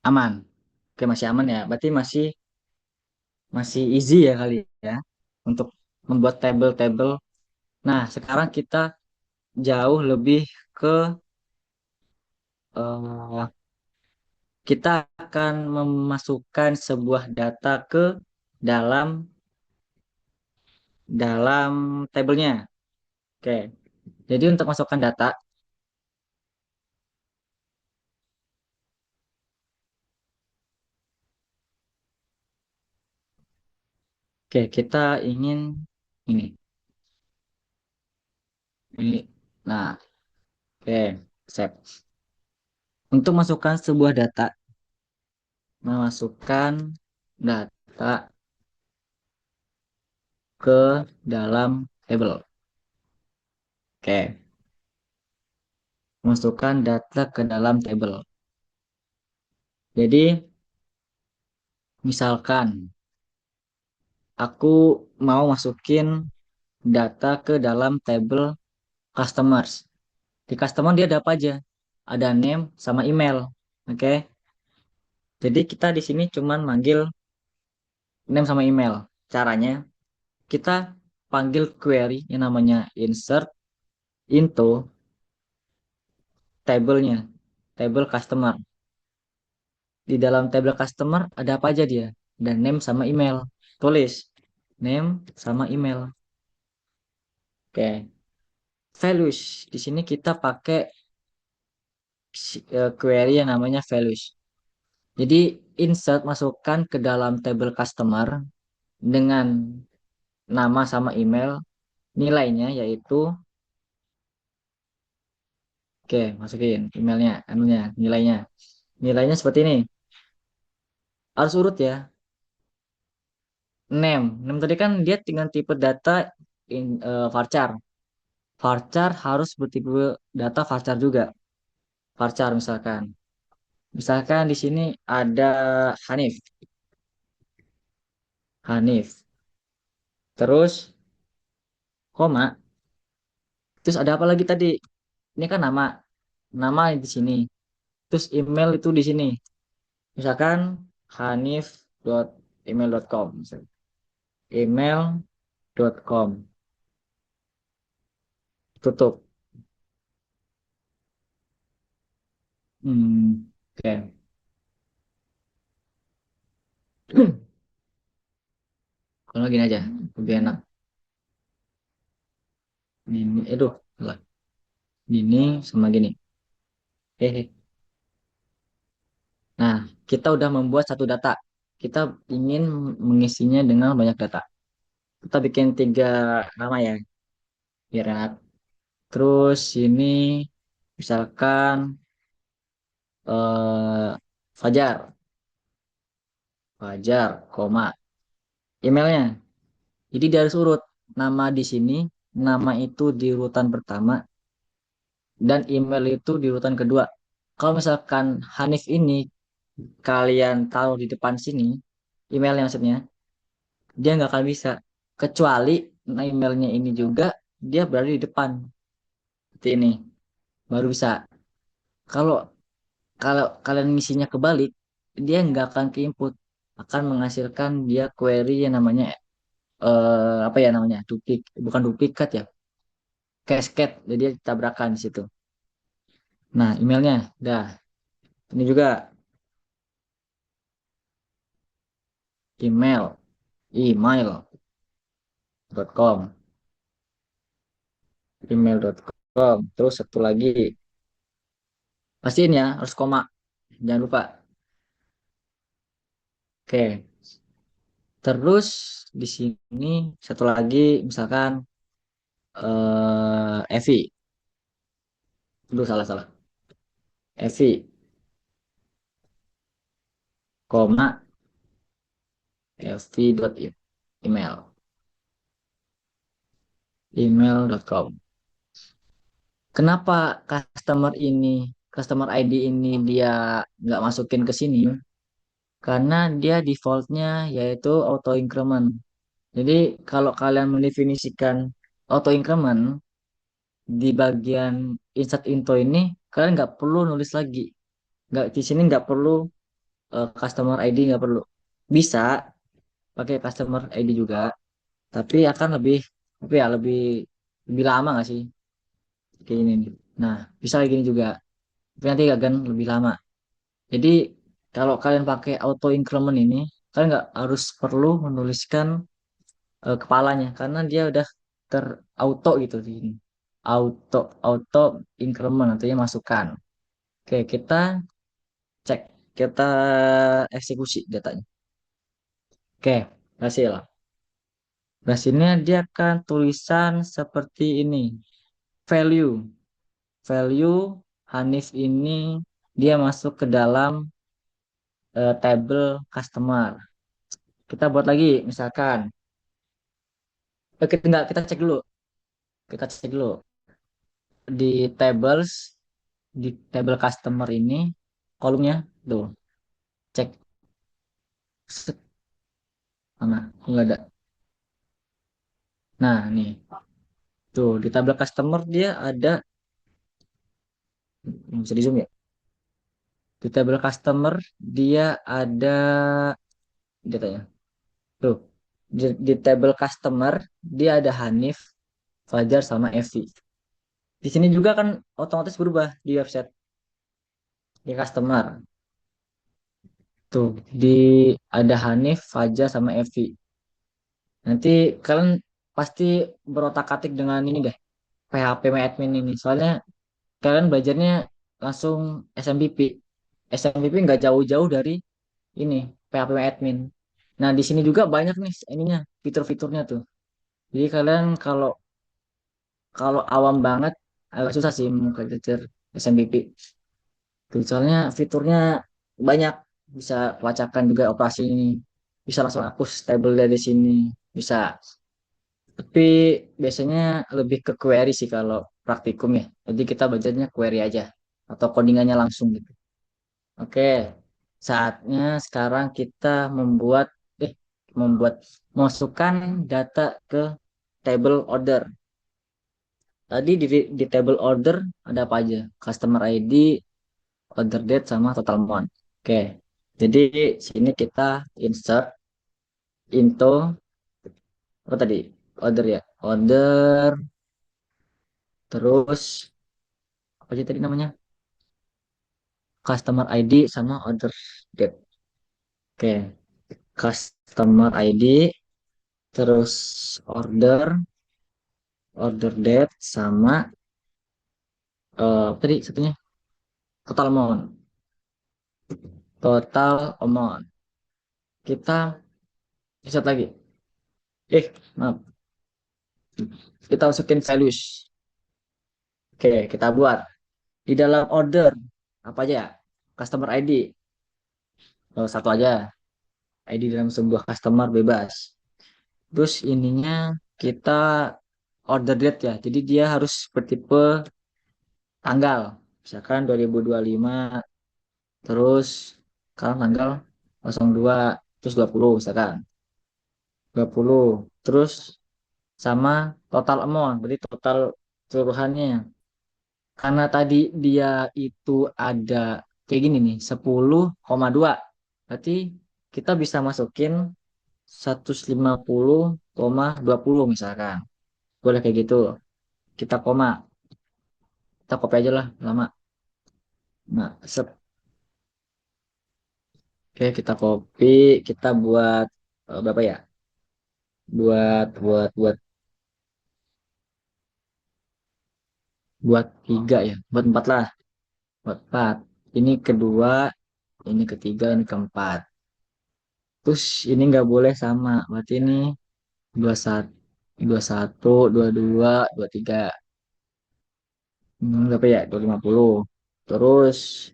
Aman. Oke, masih aman ya. Berarti masih masih easy ya kali ya untuk membuat table-table. Nah, sekarang kita jauh lebih ke eh, kita akan memasukkan sebuah data ke dalam dalam tabelnya. Oke. Jadi untuk masukkan data, oke, kita ingin ini. Ini. Nah, oke, save. Untuk masukkan sebuah data, memasukkan data ke dalam table. Oke, masukkan data ke dalam table. Jadi, misalkan aku mau masukin data ke dalam table customers. Di customer dia ada apa aja? Ada name sama email. Oke. Jadi kita di sini cuman manggil name sama email. Caranya kita panggil query yang namanya insert into table-nya, table customer. Di dalam table customer ada apa aja dia? Dan name sama email. Tulis name sama email. Oke. Values. Di sini kita pakai query yang namanya values. Jadi insert masukkan ke dalam table customer dengan nama sama email. Nilainya yaitu, oke, masukin emailnya, anunya, nilainya. Nilainya seperti ini. Harus urut ya. Name tadi kan dia dengan tipe data varchar. Varchar harus bertipe data varchar juga. Varchar misalkan. Misalkan di sini ada Hanif. Hanif. Terus koma. Terus ada apa lagi tadi? Ini kan nama. Nama di sini. Terus email itu di sini. Misalkan hanif.email.com. Email.com. Tutup. Oke. Kalau gini aja, lebih enak. Ini, aduh, salah. Gini sama gini. Hehe. Nah, kita udah membuat satu data. Kita ingin mengisinya dengan banyak data. Kita bikin 3 nama ya, biar enak. Terus ini misalkan Fajar, Fajar, koma, emailnya. Jadi dia harus urut nama di sini, nama itu di urutan pertama, dan email itu di urutan kedua. Kalau misalkan Hanif ini kalian taruh di depan sini, emailnya maksudnya, dia nggak akan bisa. Kecuali emailnya ini juga dia berada di depan, seperti ini, baru bisa. Kalau kalau kalian ngisinya kebalik, dia nggak akan ke input, akan menghasilkan dia query yang namanya apa ya namanya, bukan duplikat ya, cascade. Jadi dia tabrakan di situ. Nah, emailnya, dah. Ini juga email, email.com, email.com. Terus satu lagi, pastiin ya, harus koma. Jangan lupa. Oke. Terus di sini satu lagi, misalkan Evi. Dulu salah. Evi, koma, Evi.email, email.com. Kenapa customer ID ini dia nggak masukin ke sini? Karena dia defaultnya yaitu auto increment. Jadi kalau kalian mendefinisikan auto increment di bagian insert into ini, kalian nggak perlu nulis lagi. Nggak, di sini nggak perlu customer ID, nggak perlu. Bisa pakai customer ID juga, tapi akan lebih apa ya, lebih lama nggak sih kayak gini nih. Nah, bisa kayak gini juga. Tapi nanti akan lebih lama. Jadi kalau kalian pakai auto increment ini, kalian nggak harus perlu menuliskan kepalanya karena dia udah terauto gitu di sini. Auto auto increment artinya masukkan. Oke, kita cek, kita eksekusi datanya. Oke, berhasil. Berhasilnya dia akan tulisan seperti ini. Value. Value Hanif ini dia masuk ke dalam table customer. Kita buat lagi, misalkan. Kita enggak, kita cek dulu. Kita cek dulu di tables, di table customer ini kolomnya tuh. Cek. Set. Mana? Enggak ada. Nah, nih. Tuh, di table customer dia ada, bisa di zoom ya. Di table customer dia ada datanya. Tuh, di table customer dia ada Hanif, Fajar sama Evi. Di sini juga kan otomatis berubah di website, di customer. Tuh, di ada Hanif, Fajar sama Evi. Nanti kalian pasti berotak-atik dengan ini deh, PHP admin ini. Soalnya kalian belajarnya langsung SMPP. SMPP nggak jauh-jauh dari ini PHP admin. Nah, di sini juga banyak nih ininya, fitur-fiturnya tuh. Jadi kalian kalau kalau awam banget agak susah sih mempelajari SMPP. Tuh, soalnya fiturnya banyak, bisa pelacakan juga operasi ini, bisa langsung hapus tabel dari sini, bisa. Tapi biasanya lebih ke query sih kalau praktikum ya. Jadi kita belajarnya query aja atau codingannya langsung gitu. Oke, saatnya sekarang kita membuat eh membuat masukkan data ke table order. Tadi di table order ada apa aja? Customer ID, order date sama total amount. Oke. Jadi sini kita insert into apa tadi? Order ya. Order terus apa aja tadi namanya? Customer ID sama order date. Oke. Customer ID terus order, order date sama apa tadi satunya? Total amount. Total amount. Kita insert lagi. Maaf. Kita masukin values. Oke, kita buat. Di dalam order, apa aja ya? Customer ID. Satu aja. ID dalam sebuah customer bebas. Terus ininya kita order date ya. Jadi dia harus bertipe tanggal. Misalkan 2025. Terus sekarang tanggal 02. Terus 20 misalkan. 20. Terus sama total amount. Berarti total keseluruhannya. Karena tadi dia itu ada kayak gini nih, 10,2. Berarti kita bisa masukin 150,20 misalkan. Boleh kayak gitu. Kita koma. Kita copy aja lah lama. Nah, oke, kita copy, kita buat berapa ya? Buat 3 ya. Buat 4 lah. Buat 4. Ini kedua, ini ketiga, ini keempat. Terus ini nggak boleh sama. Berarti ini 21, 21, 22, 23. Berapa ya? 250. Terus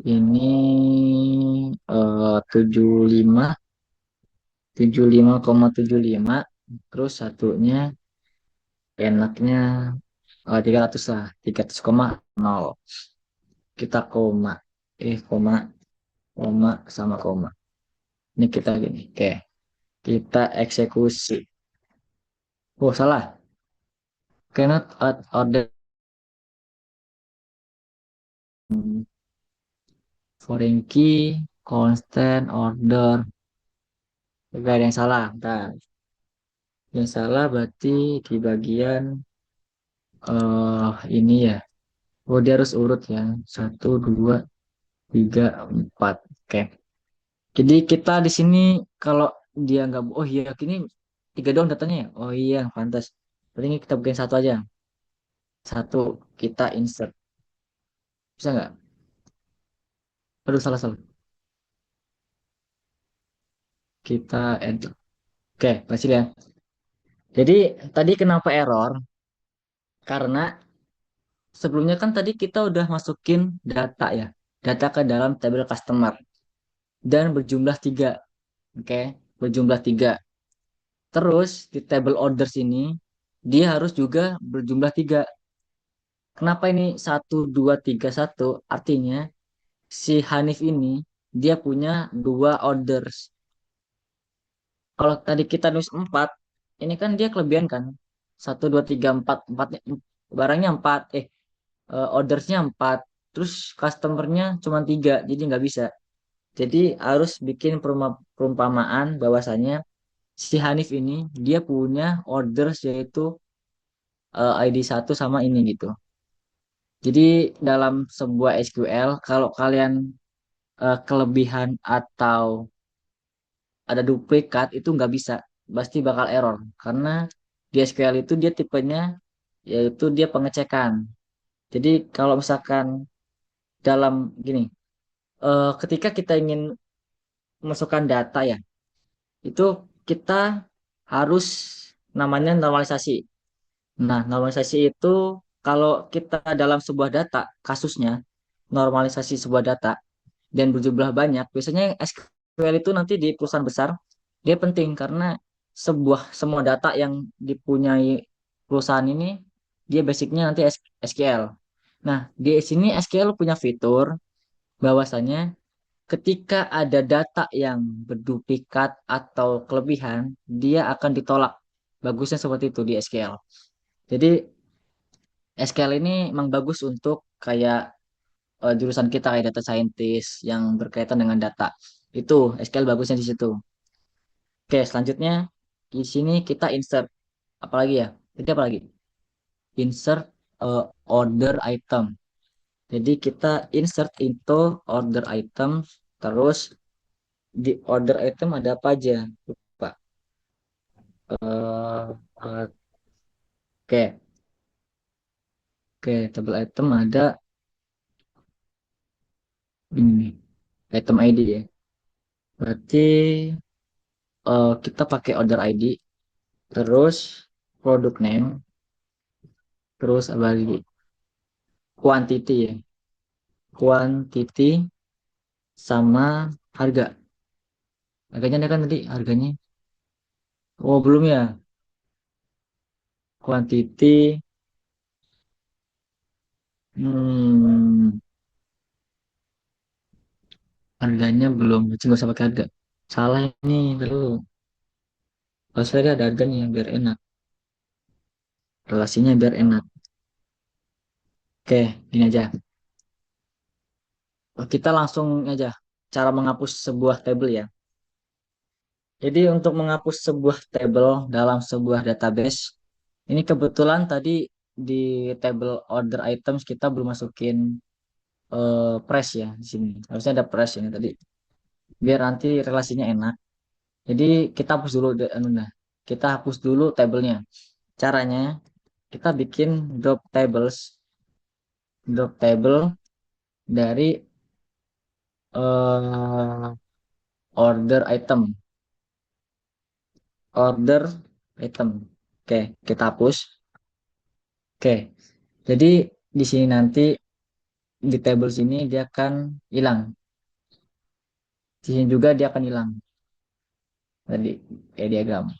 ini 75, 75,75. Terus satunya enaknya 300 lah. 300,0. Kita koma. Koma, koma sama koma. Ini kita gini. Oke. Kita eksekusi. Oh, salah. Cannot add order. Foreign key, constant order. Gak ada yang salah. Bentar. Yang salah berarti di bagian ini ya. Oh, dia harus urut ya. Satu, dua, tiga, empat. Oke. Jadi kita di sini kalau dia nggak, oh iya, ini tiga doang datanya ya. Oh iya, pantas. Berarti ini kita bikin satu aja. Satu kita insert. Bisa nggak? Aduh, salah salah. Kita enter. Oke, berhasil ya. Jadi tadi kenapa error? Karena sebelumnya kan tadi kita udah masukin data ya. Data ke dalam tabel customer. Dan berjumlah 3. Oke, berjumlah 3. Terus di table orders ini, dia harus juga berjumlah 3. Kenapa ini 1, 2, 3, 1? Artinya si Hanif ini, dia punya 2 orders. Kalau tadi kita nulis 4, ini kan dia kelebihan kan. 1, 2, 3, 4. Barangnya 4. Ordersnya 4. Terus customernya cuma 3. Jadi nggak bisa. Jadi harus bikin perumpamaan bahwasanya si Hanif ini dia punya orders yaitu ID 1 sama ini gitu. Jadi dalam sebuah SQL kalau kalian kelebihan atau ada duplikat itu nggak bisa, pasti bakal error karena di SQL itu dia tipenya yaitu dia pengecekan. Jadi kalau misalkan dalam gini, ketika kita ingin memasukkan data ya, itu kita harus namanya normalisasi. Nah, normalisasi itu kalau kita dalam sebuah data, kasusnya normalisasi sebuah data dan berjumlah banyak, biasanya SQL itu nanti di perusahaan besar dia penting karena semua data yang dipunyai perusahaan ini dia basicnya nanti SQL. Nah, di sini SQL punya fitur bahwasanya ketika ada data yang berduplikat atau kelebihan, dia akan ditolak. Bagusnya seperti itu di SQL. Jadi SQL ini emang bagus untuk kayak jurusan kita kayak data scientist yang berkaitan dengan data. Itu SQL bagusnya di situ. Oke, selanjutnya di sini kita insert apa lagi ya? Jadi apa lagi? Insert order item. Jadi kita insert into order item, terus di order item ada apa aja? Lupa. Oke, oke, table item ada ini item ID ya. Berarti kita pakai order ID, terus product name, terus apa lagi? Quantity ya. Quantity sama harga. Harganya ada kan tadi harganya. Oh, belum ya. Quantity. Hmm, harganya belum. Cuma nggak usah pakai harga. Salah ini dulu. Kalau saya ada harganya biar enak. Relasinya biar enak. Oke, gini aja. Kita langsung aja cara menghapus sebuah table ya. Jadi untuk menghapus sebuah table dalam sebuah database, ini kebetulan tadi di table order items kita belum masukin press ya di sini. Harusnya ada press ini tadi. Biar nanti relasinya enak. Jadi kita hapus dulu nah. Kita hapus dulu tabelnya. Caranya kita bikin drop table dari eh, order item, order item. Oke, kita hapus. Oke. Jadi di sini nanti di table sini dia akan hilang. Di sini juga dia akan hilang. Tadi kayak diagram.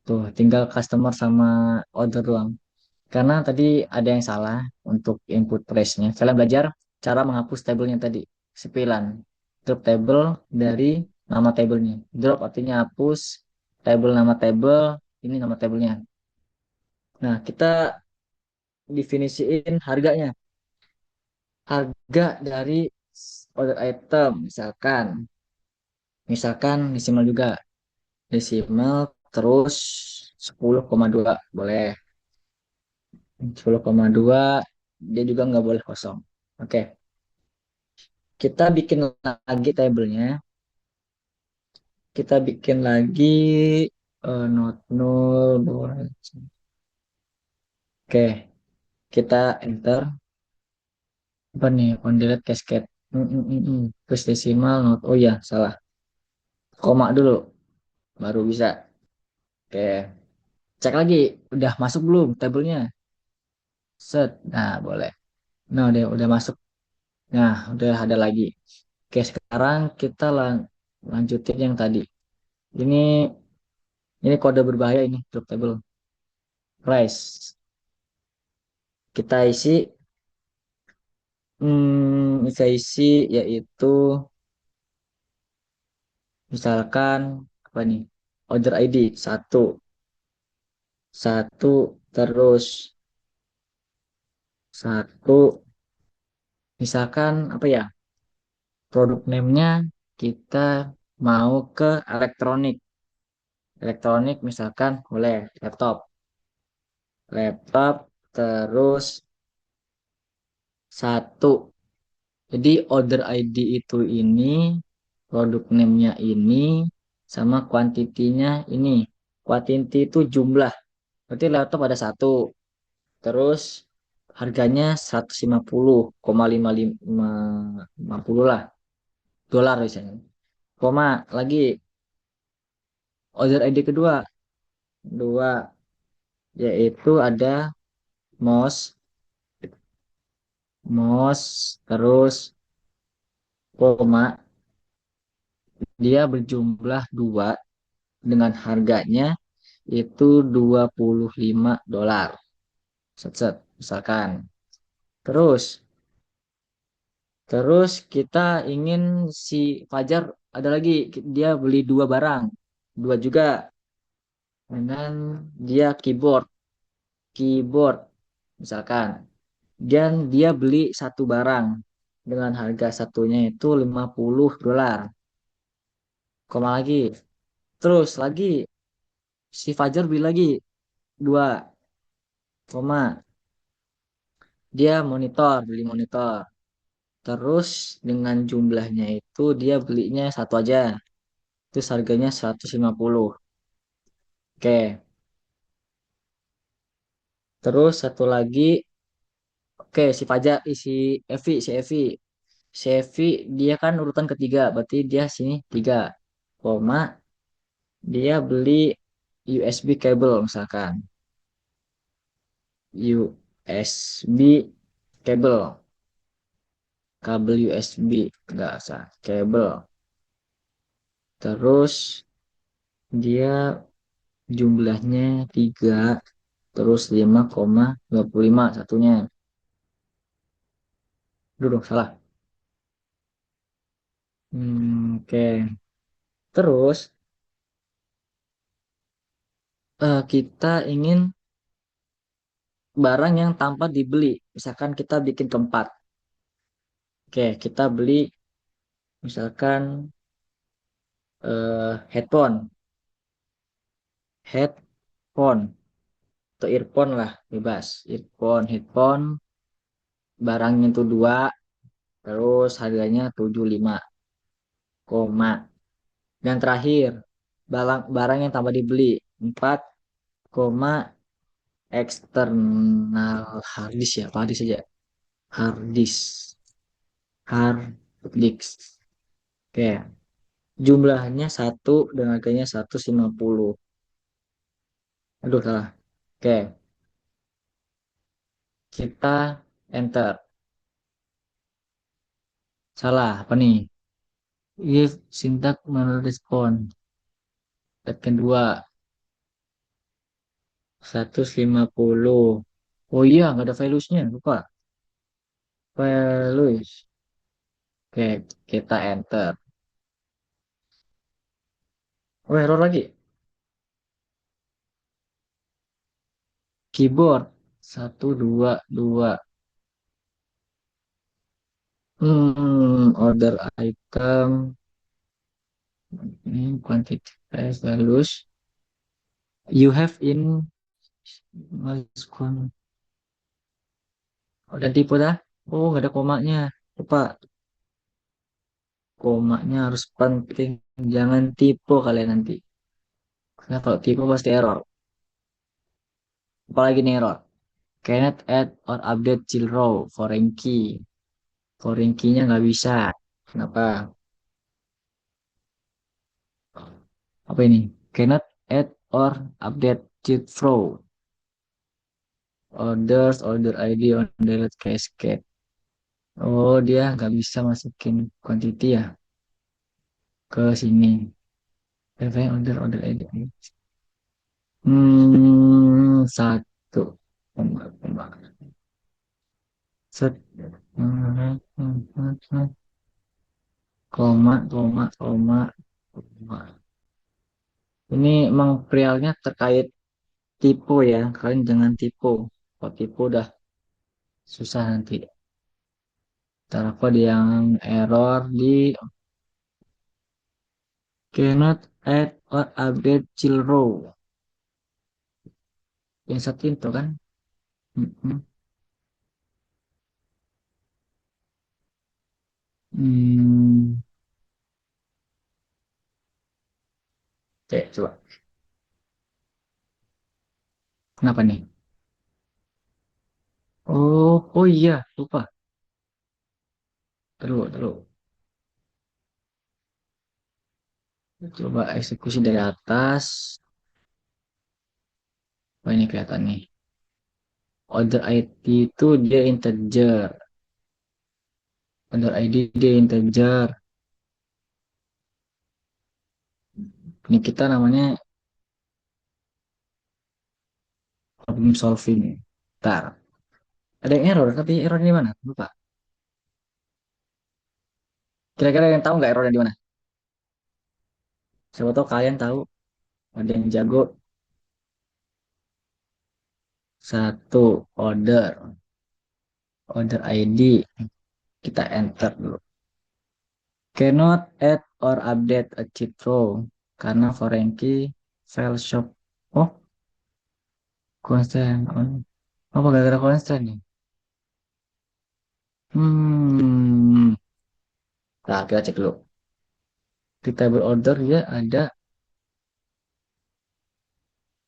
Tuh, tinggal customer sama order doang. Karena tadi ada yang salah untuk input trace-nya. Kalian belajar cara menghapus tabelnya tadi. Sepilan. Drop table dari nama tabelnya. Drop artinya hapus. Table nama table. Ini nama tabelnya. Nah, kita definisiin harganya. Harga dari order item. Misalkan desimal juga. Desimal terus 10,2 boleh. 10,2 dia juga nggak boleh kosong. Oke, kita bikin lagi tabelnya. Kita bikin lagi not null. Oke, kita enter. Apa nih? On delete cascade. Terus desimal not. Oh ya, salah. Koma dulu, baru bisa. Oke, cek lagi. Udah masuk belum tabelnya? Set. Nah, boleh. Nah, udah masuk. Nah, udah ada lagi. Oke, sekarang kita lanjutin yang tadi. Ini ini kode berbahaya ini, drop table. Price. Kita isi, kita isi yaitu misalkan apa nih? Order ID satu, satu terus satu. Misalkan apa ya? Produk name-nya kita mau ke elektronik. Elektronik misalkan boleh laptop, laptop terus satu. Jadi order ID itu ini, produk name-nya ini, sama kuantitinya ini. Quantity itu jumlah. Berarti laptop ada satu. Terus harganya 150,5550 lah. Dolar misalnya. Koma lagi order ID kedua. Dua. yaitu ada MOS, terus koma, dia berjumlah 2 dengan harganya itu $25. Set, set, misalkan. Terus, terus kita ingin si Fajar ada lagi, dia beli 2 barang, 2 juga dengan dia keyboard misalkan. Dan dia beli 1 barang dengan harga satunya itu $50. Koma lagi. Terus lagi si Fajar beli lagi 2 koma. Dia beli monitor. Terus dengan jumlahnya itu dia belinya satu aja. Terus harganya 150. Oke. Terus satu lagi, oke, si Fajar, si Evi dia kan urutan ketiga, berarti dia sini 3 koma, dia beli USB kabel misalkan. USB kabel, kabel USB, nggak usah, kabel. Terus dia jumlahnya 3, terus 5,25 satunya. Dulu salah. Oke. Terus kita ingin barang yang tanpa dibeli. Misalkan kita bikin keempat. Oke, kita beli misalkan headphone, headphone atau earphone lah, bebas. Headphone, barangnya itu 2, terus harganya 75 koma. Dan terakhir, barang yang tanpa dibeli 4 koma, eksternal hard disk ya, hard disk saja. Hard disk, hard disk. Oke, jumlahnya 1 dan harganya 150. Aduh, salah. Oke, kita enter. Salah, apa nih? If syntax merespon. Step kedua, 150. Oh iya, nggak ada values-nya, lupa. Values. Oke, kita enter. Oh, error lagi. Keyboard. 122. Order item. Ini quantity price values. You have in Oh, dan tipe dah. Oh, nggak ada komanya. Lupa. Komanya harus penting. Jangan tipe kalian nanti. Karena kalau tipe pasti error. Apalagi nih error. Cannot add or update child row foreign key. Foreign key-nya nggak bisa. Kenapa? Apa ini? Cannot add or update child row. Order ID on delete cascade. Oh, dia nggak bisa masukin quantity ya ke sini. Order ID. Satu. Set. Koma, koma, koma, koma. Ini emang perialnya terkait tipu ya. Kalian jangan tipu. Kalau tipu udah susah nanti. Ntar apa dia yang error di cannot add or update child row. Yang satu itu kan. Mm-mm. Hmm. Oke, coba. Kenapa nih? Oh, oh iya, lupa. Terus, terus. Coba eksekusi dari atas. Oh ini kelihatan nih. Order ID itu dia integer. Order ID dia integer. Ini kita namanya problem solving. Ntar. Ada yang error, tapi errornya di mana? Lupa. Kira-kira yang tahu nggak errornya di mana? Siapa tahu kalian tahu. Ada yang jago. Satu, order. Order ID. Kita enter dulu. Cannot add or update a cheat row. Karena foreign key file shop. Oh, constant. Apa gara-gara constant nih? Hmm. Nah, kita cek dulu. Di table order dia ada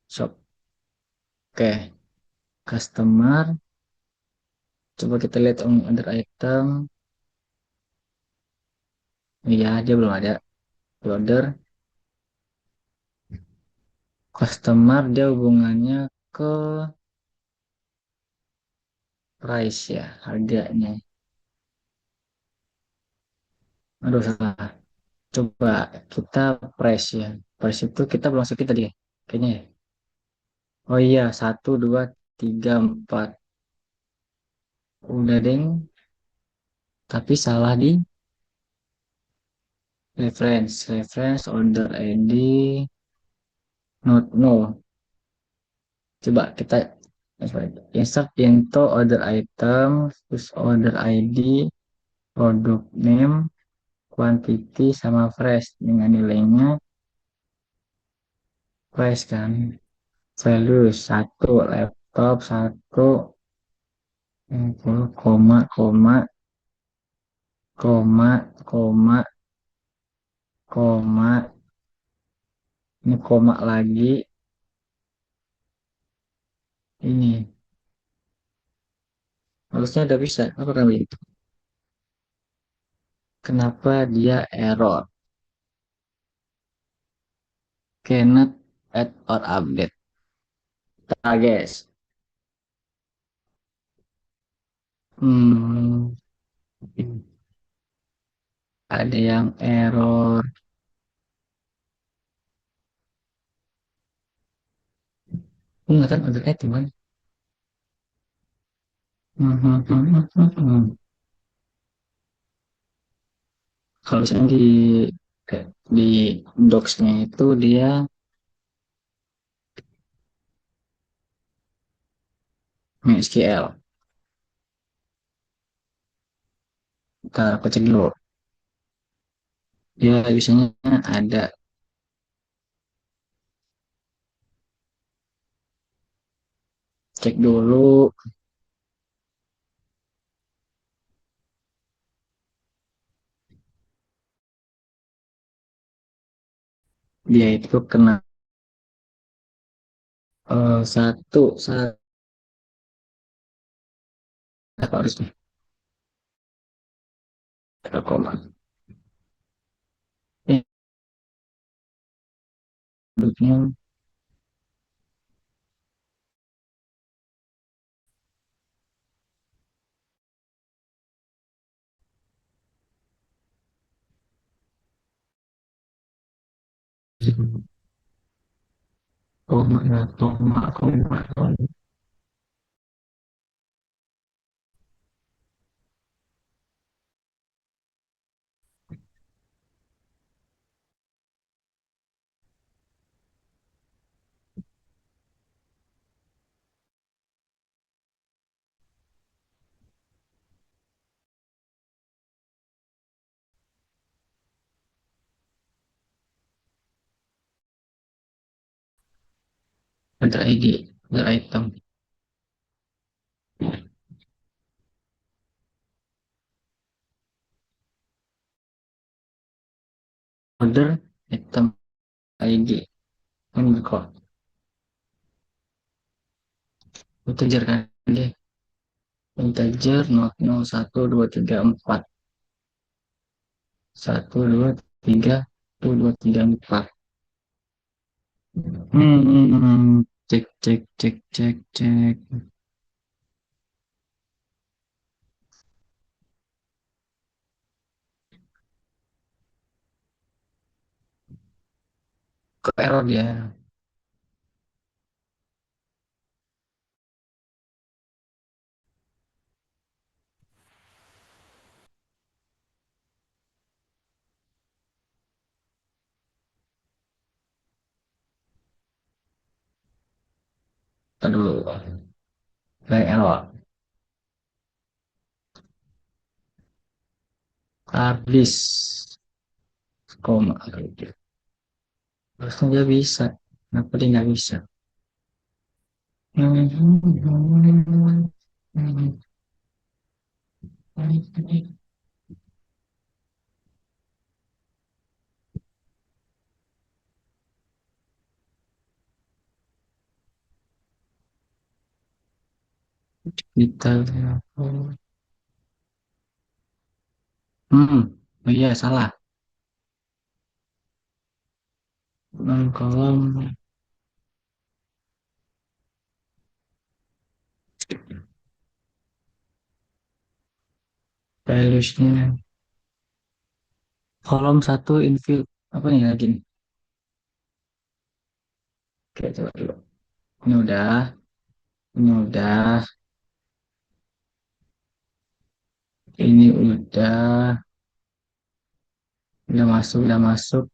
shop. Oke, customer. Coba kita lihat on order item. Iya, dia belum ada. Di order. Customer dia hubungannya ke price ya, harganya. Aduh, salah. Coba kita price ya. Price itu kita belum masukin tadi ya. Kayaknya ya. Oh iya, satu, dua, tiga, empat. Udah deng. Tapi salah di reference. Reference order ID. Not no. Coba kita insert into order item, terus order ID, product name, quantity, sama fresh. Dengan nilainya fresh kan. Value satu, laptop satu, koma, koma, koma, koma, koma, ini koma lagi, ini harusnya udah bisa. Apa kan begitu? Kenapa dia error? Cannot add or update. Nah, guys. Hmm, ada yang error. Enggak kan order item kan? Hmm, hmm, hmm, hmm, hmm, hmm. Kalau misalnya di docs-nya itu dia MySQL. Ntar aku cek dulu. Ya biasanya ada. Cek dulu. Dia itu kena satu apa harusnya? Koma. Eh, duduknya. Koma, ya, koma, koma, koma. Ada ID, ada item. Order, item, ID. Ini kok. Integer kan dia. Integer, not, no, satu, dua, tiga, empat. Satu, dua, tiga, satu, dua, tiga, empat. Hmm, hmm, hmm. Cek, cek, cek, cek, cek. Ke error dia. Ntar dulu. Kayak error. Habis. Koma. Harusnya dia bisa. Kenapa dia nggak bisa? Kita. Oh iya salah. Kolom values-nya. Kolom satu infill. Apa nih lagi nih? Oke, coba dulu. Ini udah. Ini udah. Ini udah. Udah masuk, udah masuk.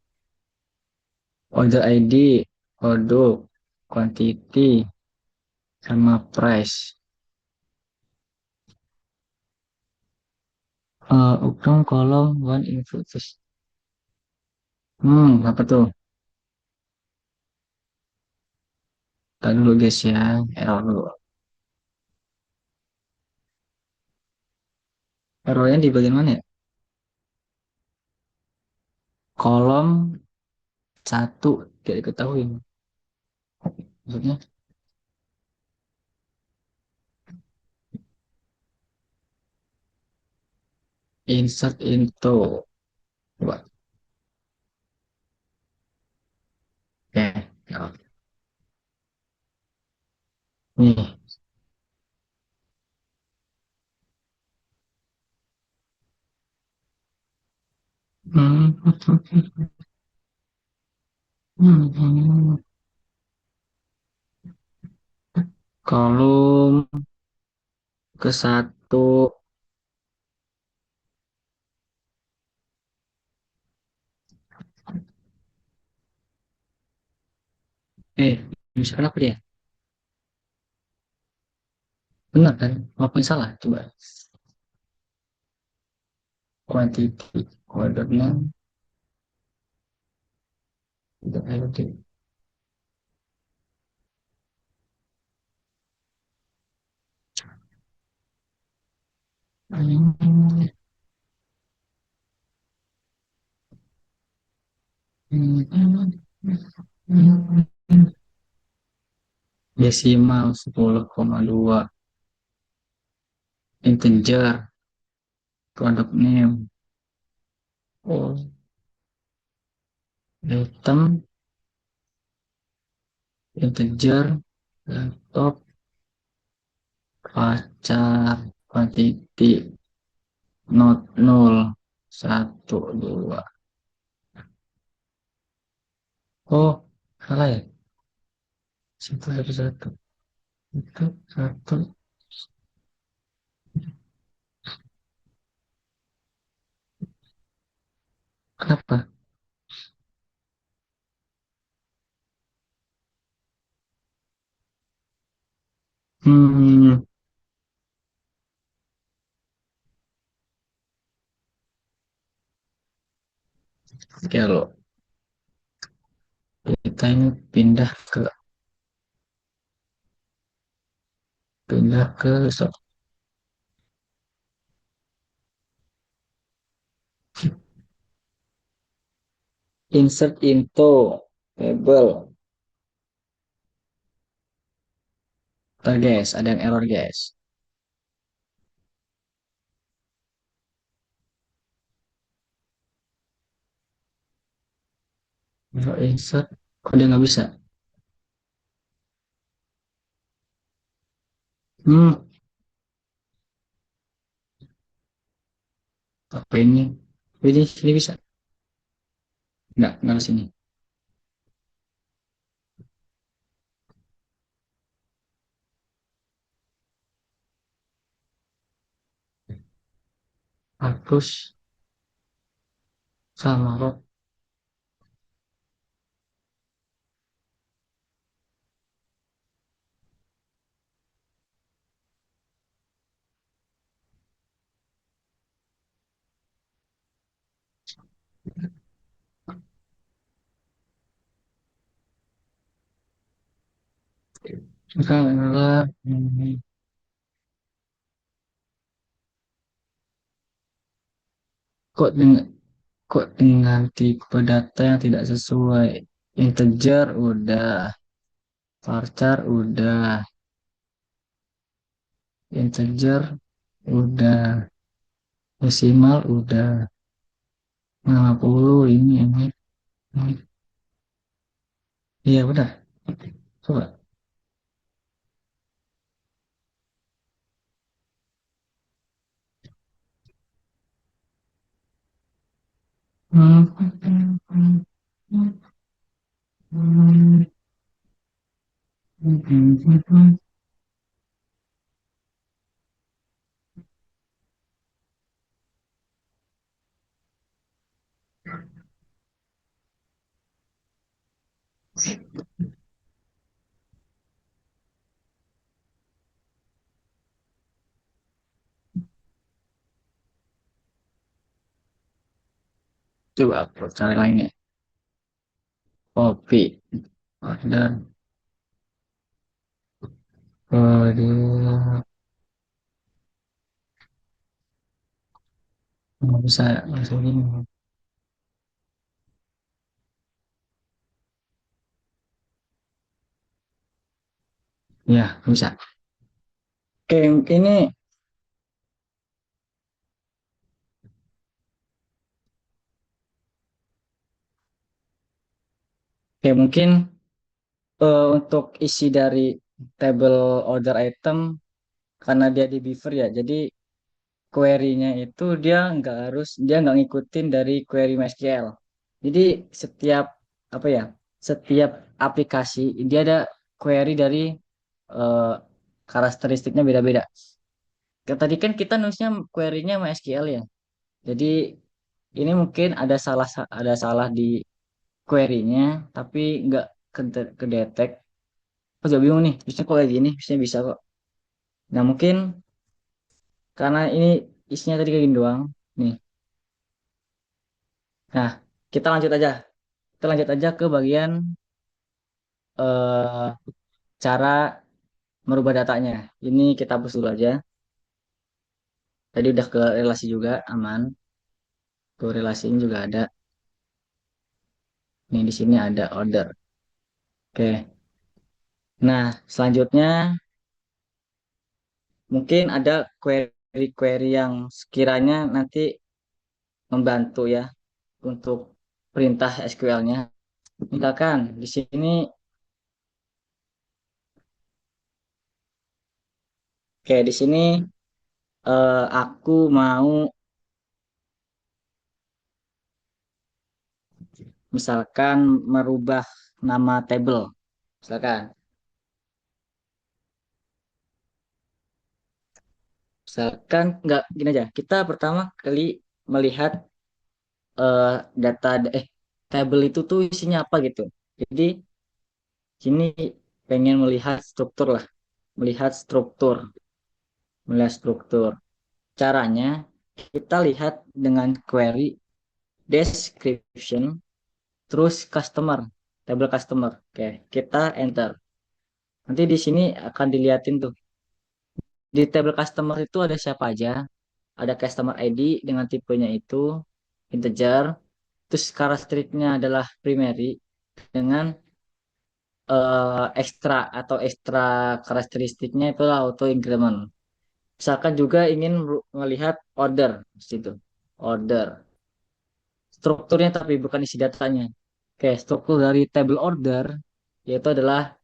Order ID, produk, quantity, sama price. Ukron kolom one input. Apa tuh? Tadi dulu guys ya, error dulu. Errornya di bagian mana ya? Kolom satu tidak diketahui. Maksudnya insert into. Coba. Oke. Ya. Nih. Hmm. Hmm. Kolom ke satu. Misalkan apa dia? Benar kan? Apa yang salah? Coba. Quantity. Ordernya. Tidak ada. Desimal 10,2 integer product name oh item integer laptop pacar quantity not nol 1 2 oh salah ya 1 1 1 itu satu kenapa hmm kalau kita ini pindah ke insert into table. Guys, ada yang error guys. Insert, kok dia nggak bisa? Hmm, apa ini? Ini bisa? Enggak ke sini. Hapus sama kok. Salah. Kok dengan tipe data yang tidak sesuai? Integer udah, varchar udah, integer udah, desimal udah, 50 ini. Iya benar. Coba. Coba aku cari lainnya. Copy. Dan kode nggak bisa langsung ini. Ya, bisa. Oke, ini oke mungkin untuk isi dari table order item karena dia di Beaver ya, jadi query-nya itu dia nggak ngikutin dari query MySQL. Jadi setiap apa ya, setiap aplikasi dia ada query dari eh, karakteristiknya beda-beda. Tadi kan kita nulisnya query-nya MySQL ya. Jadi ini mungkin ada salah di query-nya, tapi nggak kedetek. Aku juga bingung nih, bisa kok kayak gini, bisa bisa kok. Nah mungkin karena ini isinya tadi kayak gini doang. Nih, nah kita lanjut aja. Kita lanjut aja ke bagian eh, cara merubah datanya. Ini kita hapus dulu aja. Tadi udah ke relasi juga aman. Ke relasi ini juga ada. Nih di sini ada order. Oke. Nah selanjutnya mungkin ada query-query yang sekiranya nanti membantu ya untuk perintah SQL-nya. Misalkan di sini, kayak di sini aku mau misalkan merubah nama table. Misalkan, misalkan nggak gini aja. Kita pertama kali melihat eh, data table itu tuh isinya apa gitu. Jadi sini pengen melihat struktur, melihat struktur. Caranya kita lihat dengan query description terus customer, table customer. Oke, kita enter. Nanti di sini akan dilihatin tuh. Di table customer itu ada siapa aja. Ada customer ID dengan tipenya itu integer. Terus karakteristiknya adalah primary dengan ekstra karakteristiknya itu auto increment. Misalkan juga ingin melihat order di situ. Order. Strukturnya tapi bukan isi datanya. Oke, struktur dari table order yaitu adalah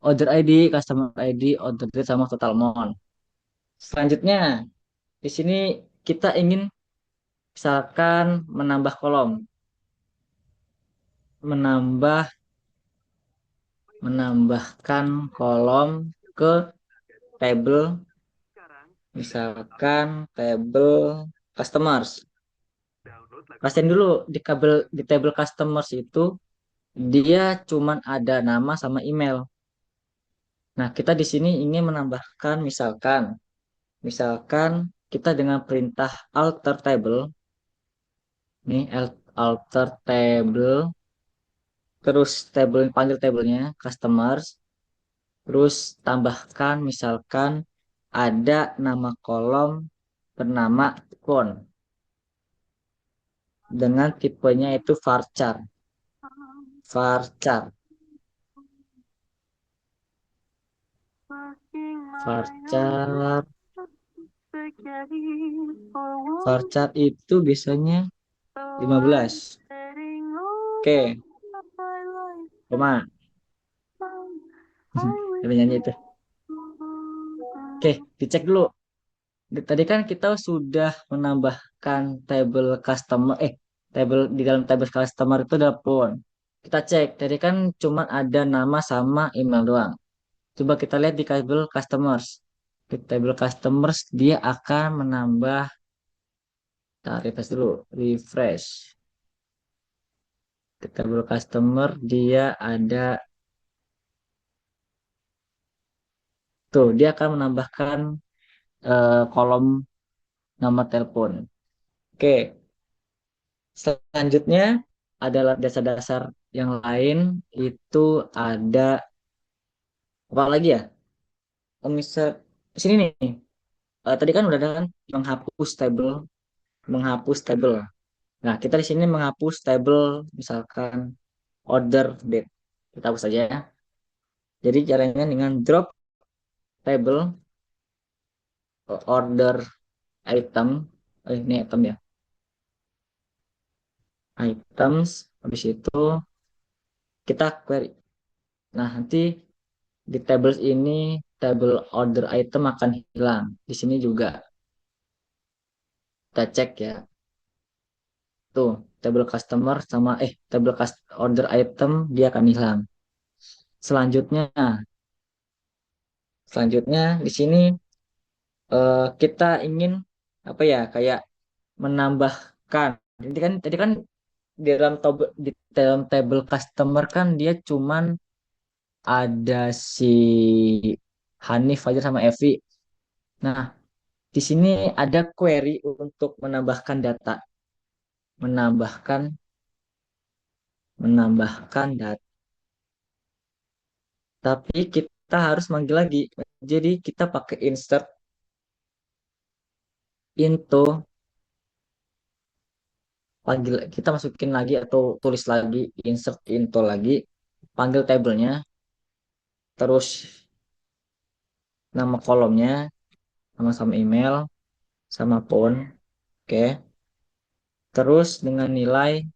order ID, customer ID, order date sama total amount. Selanjutnya, di sini kita ingin misalkan menambah kolom, menambah menambahkan kolom ke table, misalkan table customers. Pastiin dulu di table customers itu dia cuman ada nama sama email. Nah, kita di sini ingin menambahkan misalkan kita dengan perintah alter table, nih alter table, terus panggil tablenya customers, terus tambahkan misalkan ada nama kolom bernama font dengan tipenya itu varchar. Varchar. Varchar. Varchar itu biasanya 15. Oke, Roma. Kita nyanyi itu. Oke, dicek dulu. Tadi kan kita sudah menambahkan table customer, table di dalam table customer itu ada phone. Kita cek, tadi kan cuma ada nama sama email doang. Coba kita lihat di table customers. Di table customers dia akan menambah, kita refresh dulu, refresh. Di table customer dia ada, tuh dia akan menambahkan kolom nomor telepon. Oke, selanjutnya adalah dasar-dasar yang lain itu ada apa lagi ya? Misal sini nih, tadi kan udah ada kan menghapus table. Nah, kita di sini menghapus table misalkan order date. Kita hapus saja ya. Jadi caranya dengan drop table order item, ini item ya, items. Habis itu kita query. Nah, nanti di tables ini table order item akan hilang. Di sini juga kita cek ya. Tuh, table customer sama table order item dia akan hilang. Selanjutnya, selanjutnya di sini kita ingin apa ya? Kayak menambahkan. Tadi kan di dalam table customer kan dia cuman ada si Hanif aja sama Evi. Nah, di sini ada query untuk menambahkan data, menambahkan menambahkan data. Tapi kita harus manggil lagi. Jadi kita pakai insert into, panggil kita masukin lagi atau tulis lagi insert into lagi, panggil tabelnya, terus nama kolomnya sama-sama email sama phone. Oke. Terus dengan nilai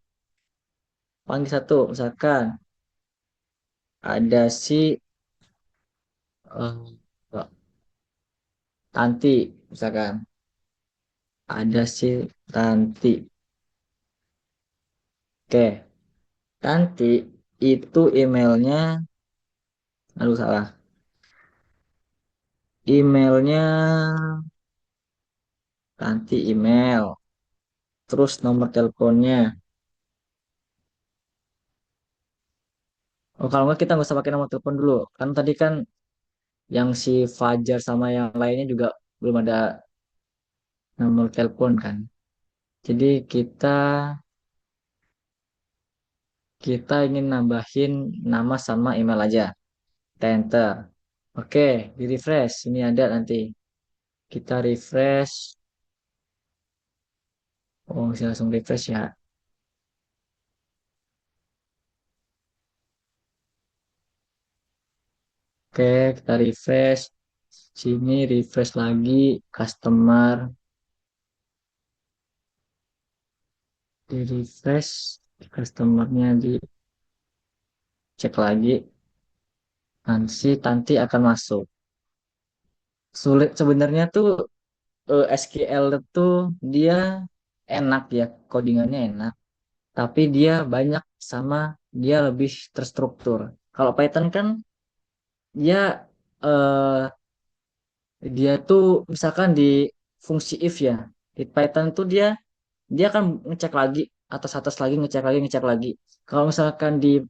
panggil satu, misalkan ada si eh, Tanti, misalkan ada si Tanti. Oke, Tanti itu emailnya, aduh salah, emailnya Tanti email, terus nomor teleponnya. Oh, kalau nggak kita nggak usah pakai nomor telepon dulu, kan tadi kan yang si Fajar sama yang lainnya juga belum ada nomor telepon kan. Jadi kita kita ingin nambahin nama sama email aja. Kita enter. Oke, di refresh. Ini ada nanti. Kita refresh. Oh, bisa langsung refresh ya. Oke, kita refresh. Sini refresh lagi. Customer. Di refresh. Customernya dicek lagi. Nanti Tanti akan masuk. Sulit sebenarnya tuh SQL tuh dia enak ya, codingannya enak, tapi dia banyak sama dia lebih terstruktur. Kalau Python kan dia eh, dia tuh misalkan di fungsi if ya. Di Python tuh dia akan ngecek lagi atas-atas lagi ngecek lagi. Kalau misalkan di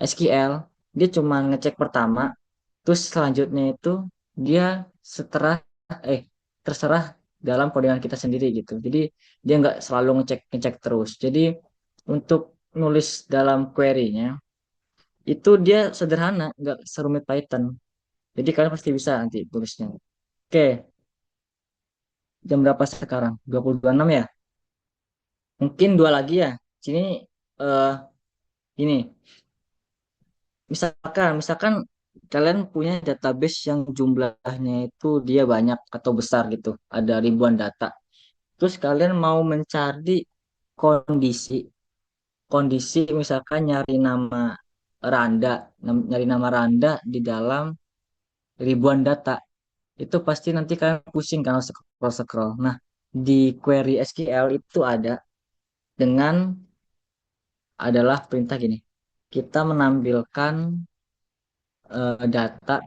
SQL dia cuma ngecek pertama, terus selanjutnya itu dia seterah eh terserah dalam codingan kita sendiri gitu. Jadi dia nggak selalu ngecek ngecek terus. Jadi untuk nulis dalam query-nya itu dia sederhana, nggak serumit Python. Jadi kalian pasti bisa nanti tulisnya. Oke, jam berapa sekarang? 20.26 ya? Mungkin dua lagi ya. Sini eh ini, misalkan kalian punya database yang jumlahnya itu dia banyak atau besar gitu, ada ribuan data. Terus kalian mau mencari kondisi, kondisi misalkan nyari nama Randa di dalam ribuan data. Itu pasti nanti kalian pusing kalau scroll-scroll. Nah, di query SQL itu ada dengan adalah perintah gini. Kita menampilkan data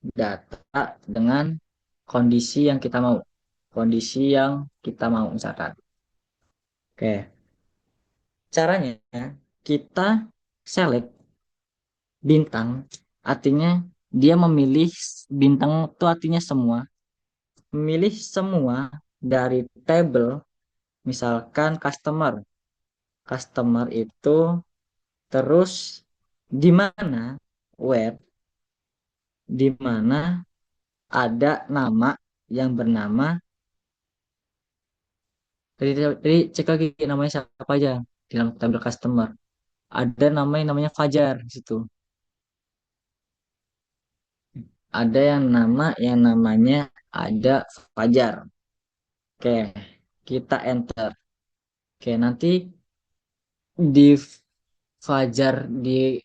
data dengan kondisi yang kita mau. Kondisi yang kita mau misalkan. Oke, caranya kita select bintang, artinya dia memilih bintang itu artinya semua, memilih semua dari table, misalkan customer. Customer itu terus di mana web, di mana ada nama yang bernama. Jadi cek lagi namanya siapa aja di dalam tabel customer. Ada namanya Fajar di situ. Ada yang namanya ada Fajar. Oke, kita enter. Oke, nanti di Fajar di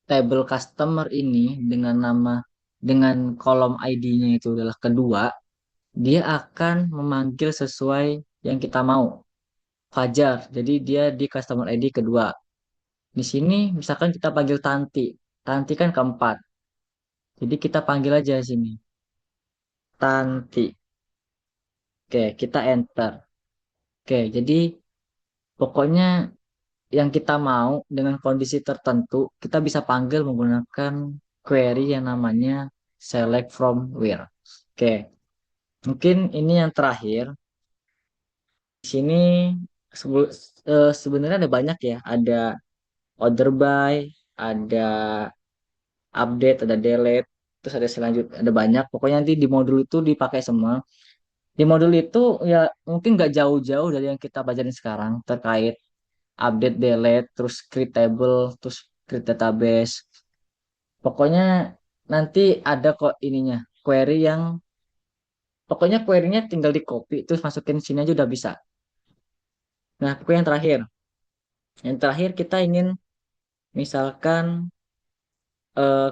tabel customer ini dengan kolom ID-nya itu adalah kedua, dia akan memanggil sesuai yang kita mau. Fajar. Jadi dia di customer ID kedua. Di sini misalkan kita panggil Tanti. Tanti kan keempat. Jadi kita panggil aja sini. Tanti. Oke, kita enter. Oke, jadi pokoknya yang kita mau dengan kondisi tertentu, kita bisa panggil menggunakan query yang namanya select from where. Oke, mungkin ini yang terakhir. Di sini sebenarnya ada banyak ya. Ada order by, ada update, ada delete, terus ada selanjutnya, ada banyak. Pokoknya nanti di modul itu dipakai semua. Di modul itu ya mungkin nggak jauh-jauh dari yang kita pelajarin sekarang terkait update, delete, terus create table, terus create database. Pokoknya nanti ada kok ininya, query yang pokoknya query-nya tinggal di copy terus masukin sini aja udah bisa. Nah, pokoknya yang terakhir. Yang terakhir kita ingin misalkan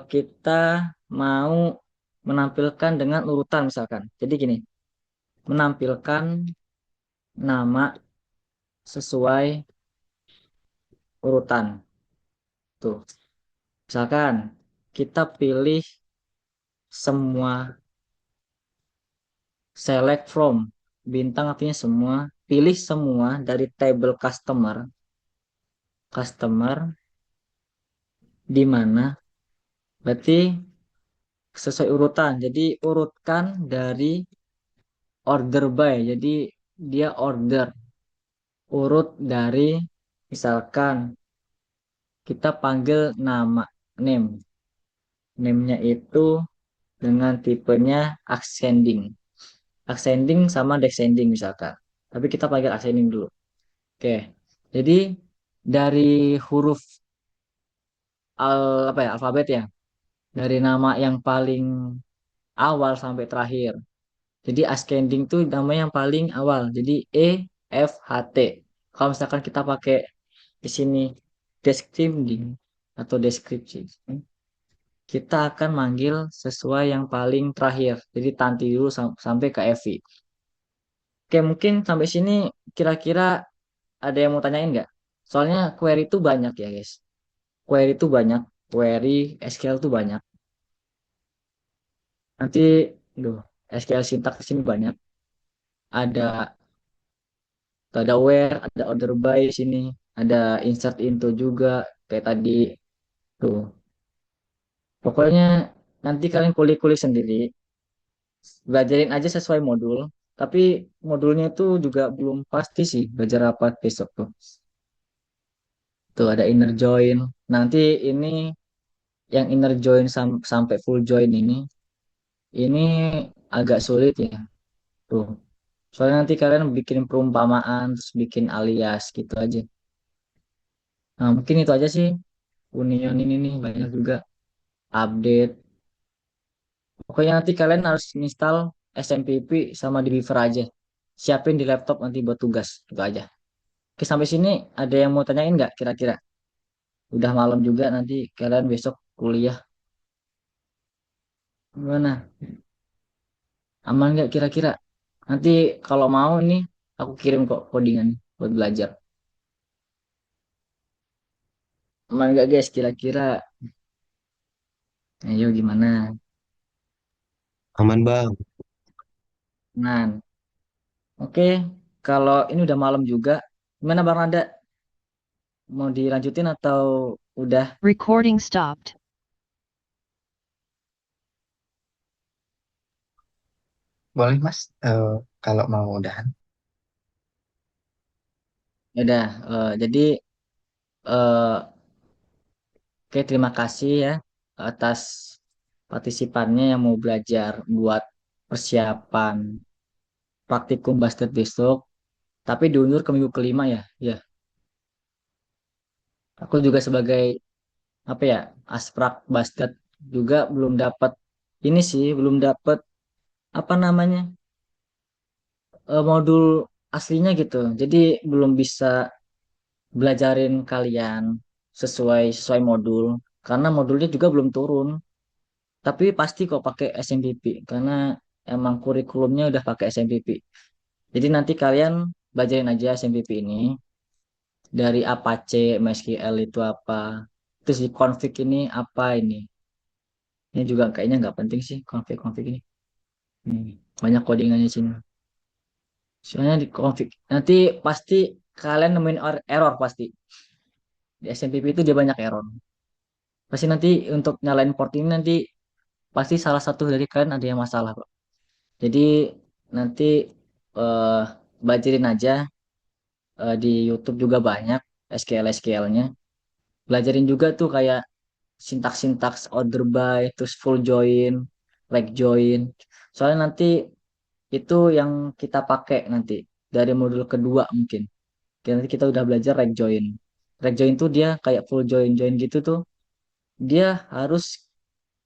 kita mau menampilkan dengan urutan misalkan. Jadi gini, menampilkan nama sesuai urutan. Tuh, misalkan kita pilih semua, select from, bintang artinya semua, pilih semua dari table customer di mana, berarti sesuai urutan. Jadi urutkan dari order by. Jadi dia order urut dari misalkan kita panggil nama name. Name-nya itu dengan tipenya ascending. Ascending sama descending misalkan. Tapi kita panggil ascending dulu. Oke. Jadi dari huruf apa ya, alfabet ya. Dari nama yang paling awal sampai terakhir. Jadi ascending tuh namanya yang paling awal. Jadi E F H T. Kalau misalkan kita pakai di sini descending atau deskripsi. kita akan manggil sesuai yang paling terakhir. Jadi Tanti dulu sampai ke Evi. Oke, mungkin sampai sini kira-kira ada yang mau tanyain nggak? Soalnya query itu banyak ya, guys. Query itu banyak. Query SQL itu banyak. Nanti, duh, SQL syntax di sini banyak. Ada ada where, ada order by di sini, ada insert into juga kayak tadi tuh. Pokoknya nanti kalian kulik-kulik sendiri, belajarin aja sesuai modul. Tapi modulnya itu juga belum pasti sih belajar apa besok tuh. Tuh ada inner join. Nanti ini yang inner join sampai full join ini agak sulit ya. Tuh. Soalnya nanti kalian bikin perumpamaan, terus bikin alias gitu aja. Nah, mungkin itu aja sih. Union ini nih banyak juga update. Pokoknya nanti kalian harus install SMPP sama di Beaver aja. Siapin di laptop nanti buat tugas. Itu aja. Oke, sampai sini ada yang mau tanyain nggak kira-kira? Udah malam juga nanti kalian besok kuliah. Gimana? Aman nggak kira-kira? Nanti kalau mau nih aku kirim kok codingan buat belajar. Aman nggak guys kira-kira? Ayo gimana? Aman bang. Nah, oke. Kalau ini udah malam juga, gimana Bang Randa? Mau dilanjutin atau udah? Recording stopped. Boleh mas, kalau mau udahan. Ya udah. Jadi eh, oke terima kasih ya atas partisipannya yang mau belajar buat persiapan praktikum basket besok. Tapi diundur ke minggu kelima ya. Ya, aku juga sebagai apa ya asprak basket juga belum dapat ini sih belum dapat apa namanya modul aslinya gitu. Jadi belum bisa belajarin kalian sesuai modul karena modulnya juga belum turun. Tapi pasti kok pakai SMPP karena emang kurikulumnya udah pakai SMPP. Jadi nanti kalian belajarin aja SMPP ini dari Apache, MySQL itu apa. Terus di config ini apa ini. Ini juga kayaknya nggak penting sih config-config ini. Banyak codingannya sini. Soalnya di config nanti pasti kalian nemuin error pasti. Di SMPP itu dia banyak error. Pasti nanti untuk nyalain port ini nanti pasti salah satu dari kalian ada yang masalah kok. Jadi nanti eh belajarin aja di YouTube juga banyak SQL-SQL-nya. Belajarin juga tuh kayak sintaks-sintaks order by, terus full join, leg join. Soalnya nanti itu yang kita pakai nanti dari modul kedua mungkin. Nanti kita udah belajar leg join. Leg join tuh dia kayak full join-join gitu tuh. Dia harus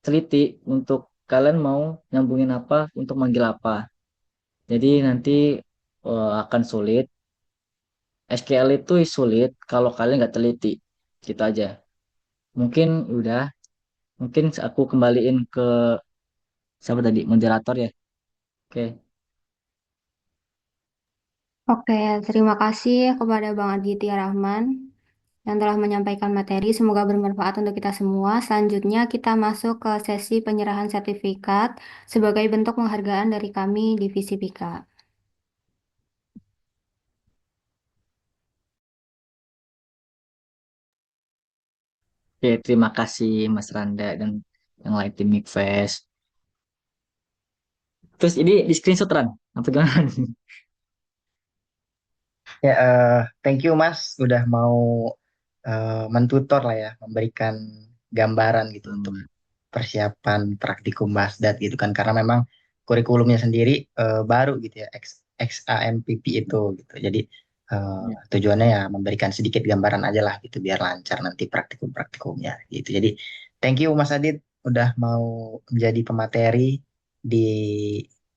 teliti untuk kalian mau nyambungin apa untuk manggil apa. Jadi nanti akan sulit. SQL itu sulit kalau kalian nggak teliti. Gitu aja. Mungkin udah. Mungkin aku kembaliin ke siapa tadi? Moderator ya. Oke. Oke, terima kasih kepada Bang Aditya Rahman yang telah menyampaikan materi. Semoga bermanfaat untuk kita semua. Selanjutnya kita masuk ke sesi penyerahan sertifikat sebagai bentuk penghargaan dari kami Divisi Pika. Oke, terima kasih Mas Randa dan yang lain tim Mikfest. Terus ini di screenshot Ran. Apa gimana? Ya, thank you mas, udah mau mentutor lah ya, memberikan gambaran gitu untuk persiapan praktikum Basdat gitu kan, karena memang kurikulumnya sendiri baru gitu ya, XAMPP itu gitu. Jadi Ya. tujuannya ya memberikan sedikit gambaran aja lah gitu biar lancar nanti praktikum-praktikumnya gitu. Jadi thank you Mas Adit udah mau menjadi pemateri di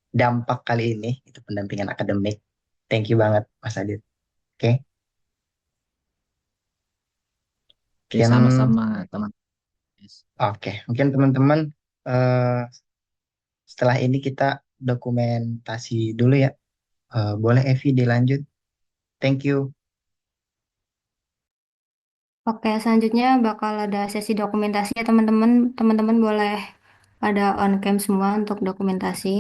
dampak kali ini itu pendampingan akademik. Thank you banget Mas Adit. Oke. Oke, Sekian sama-sama teman. Oke, mungkin teman-teman eh, setelah ini kita dokumentasi dulu ya. Boleh Evi dilanjut. Thank you. Oke, selanjutnya bakal ada sesi dokumentasi ya teman-teman. Teman-teman boleh pada on cam semua untuk dokumentasi.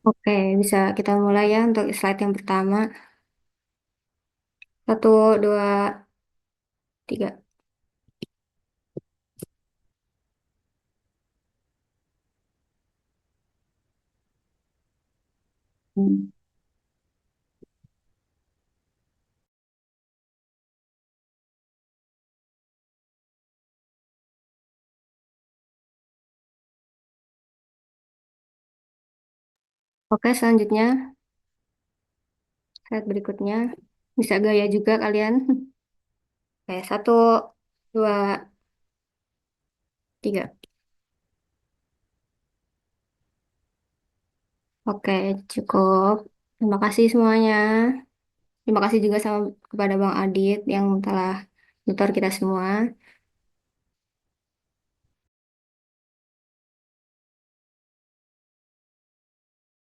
Oke, bisa kita mulai ya untuk slide yang pertama. Satu, dua, tiga. Hmm. Oke, selanjutnya slide berikutnya. Bisa gaya juga kalian. Oke, satu, dua, tiga. Oke, cukup. Terima kasih semuanya. Terima kasih juga sama kepada Bang Adit yang telah tutor kita semua.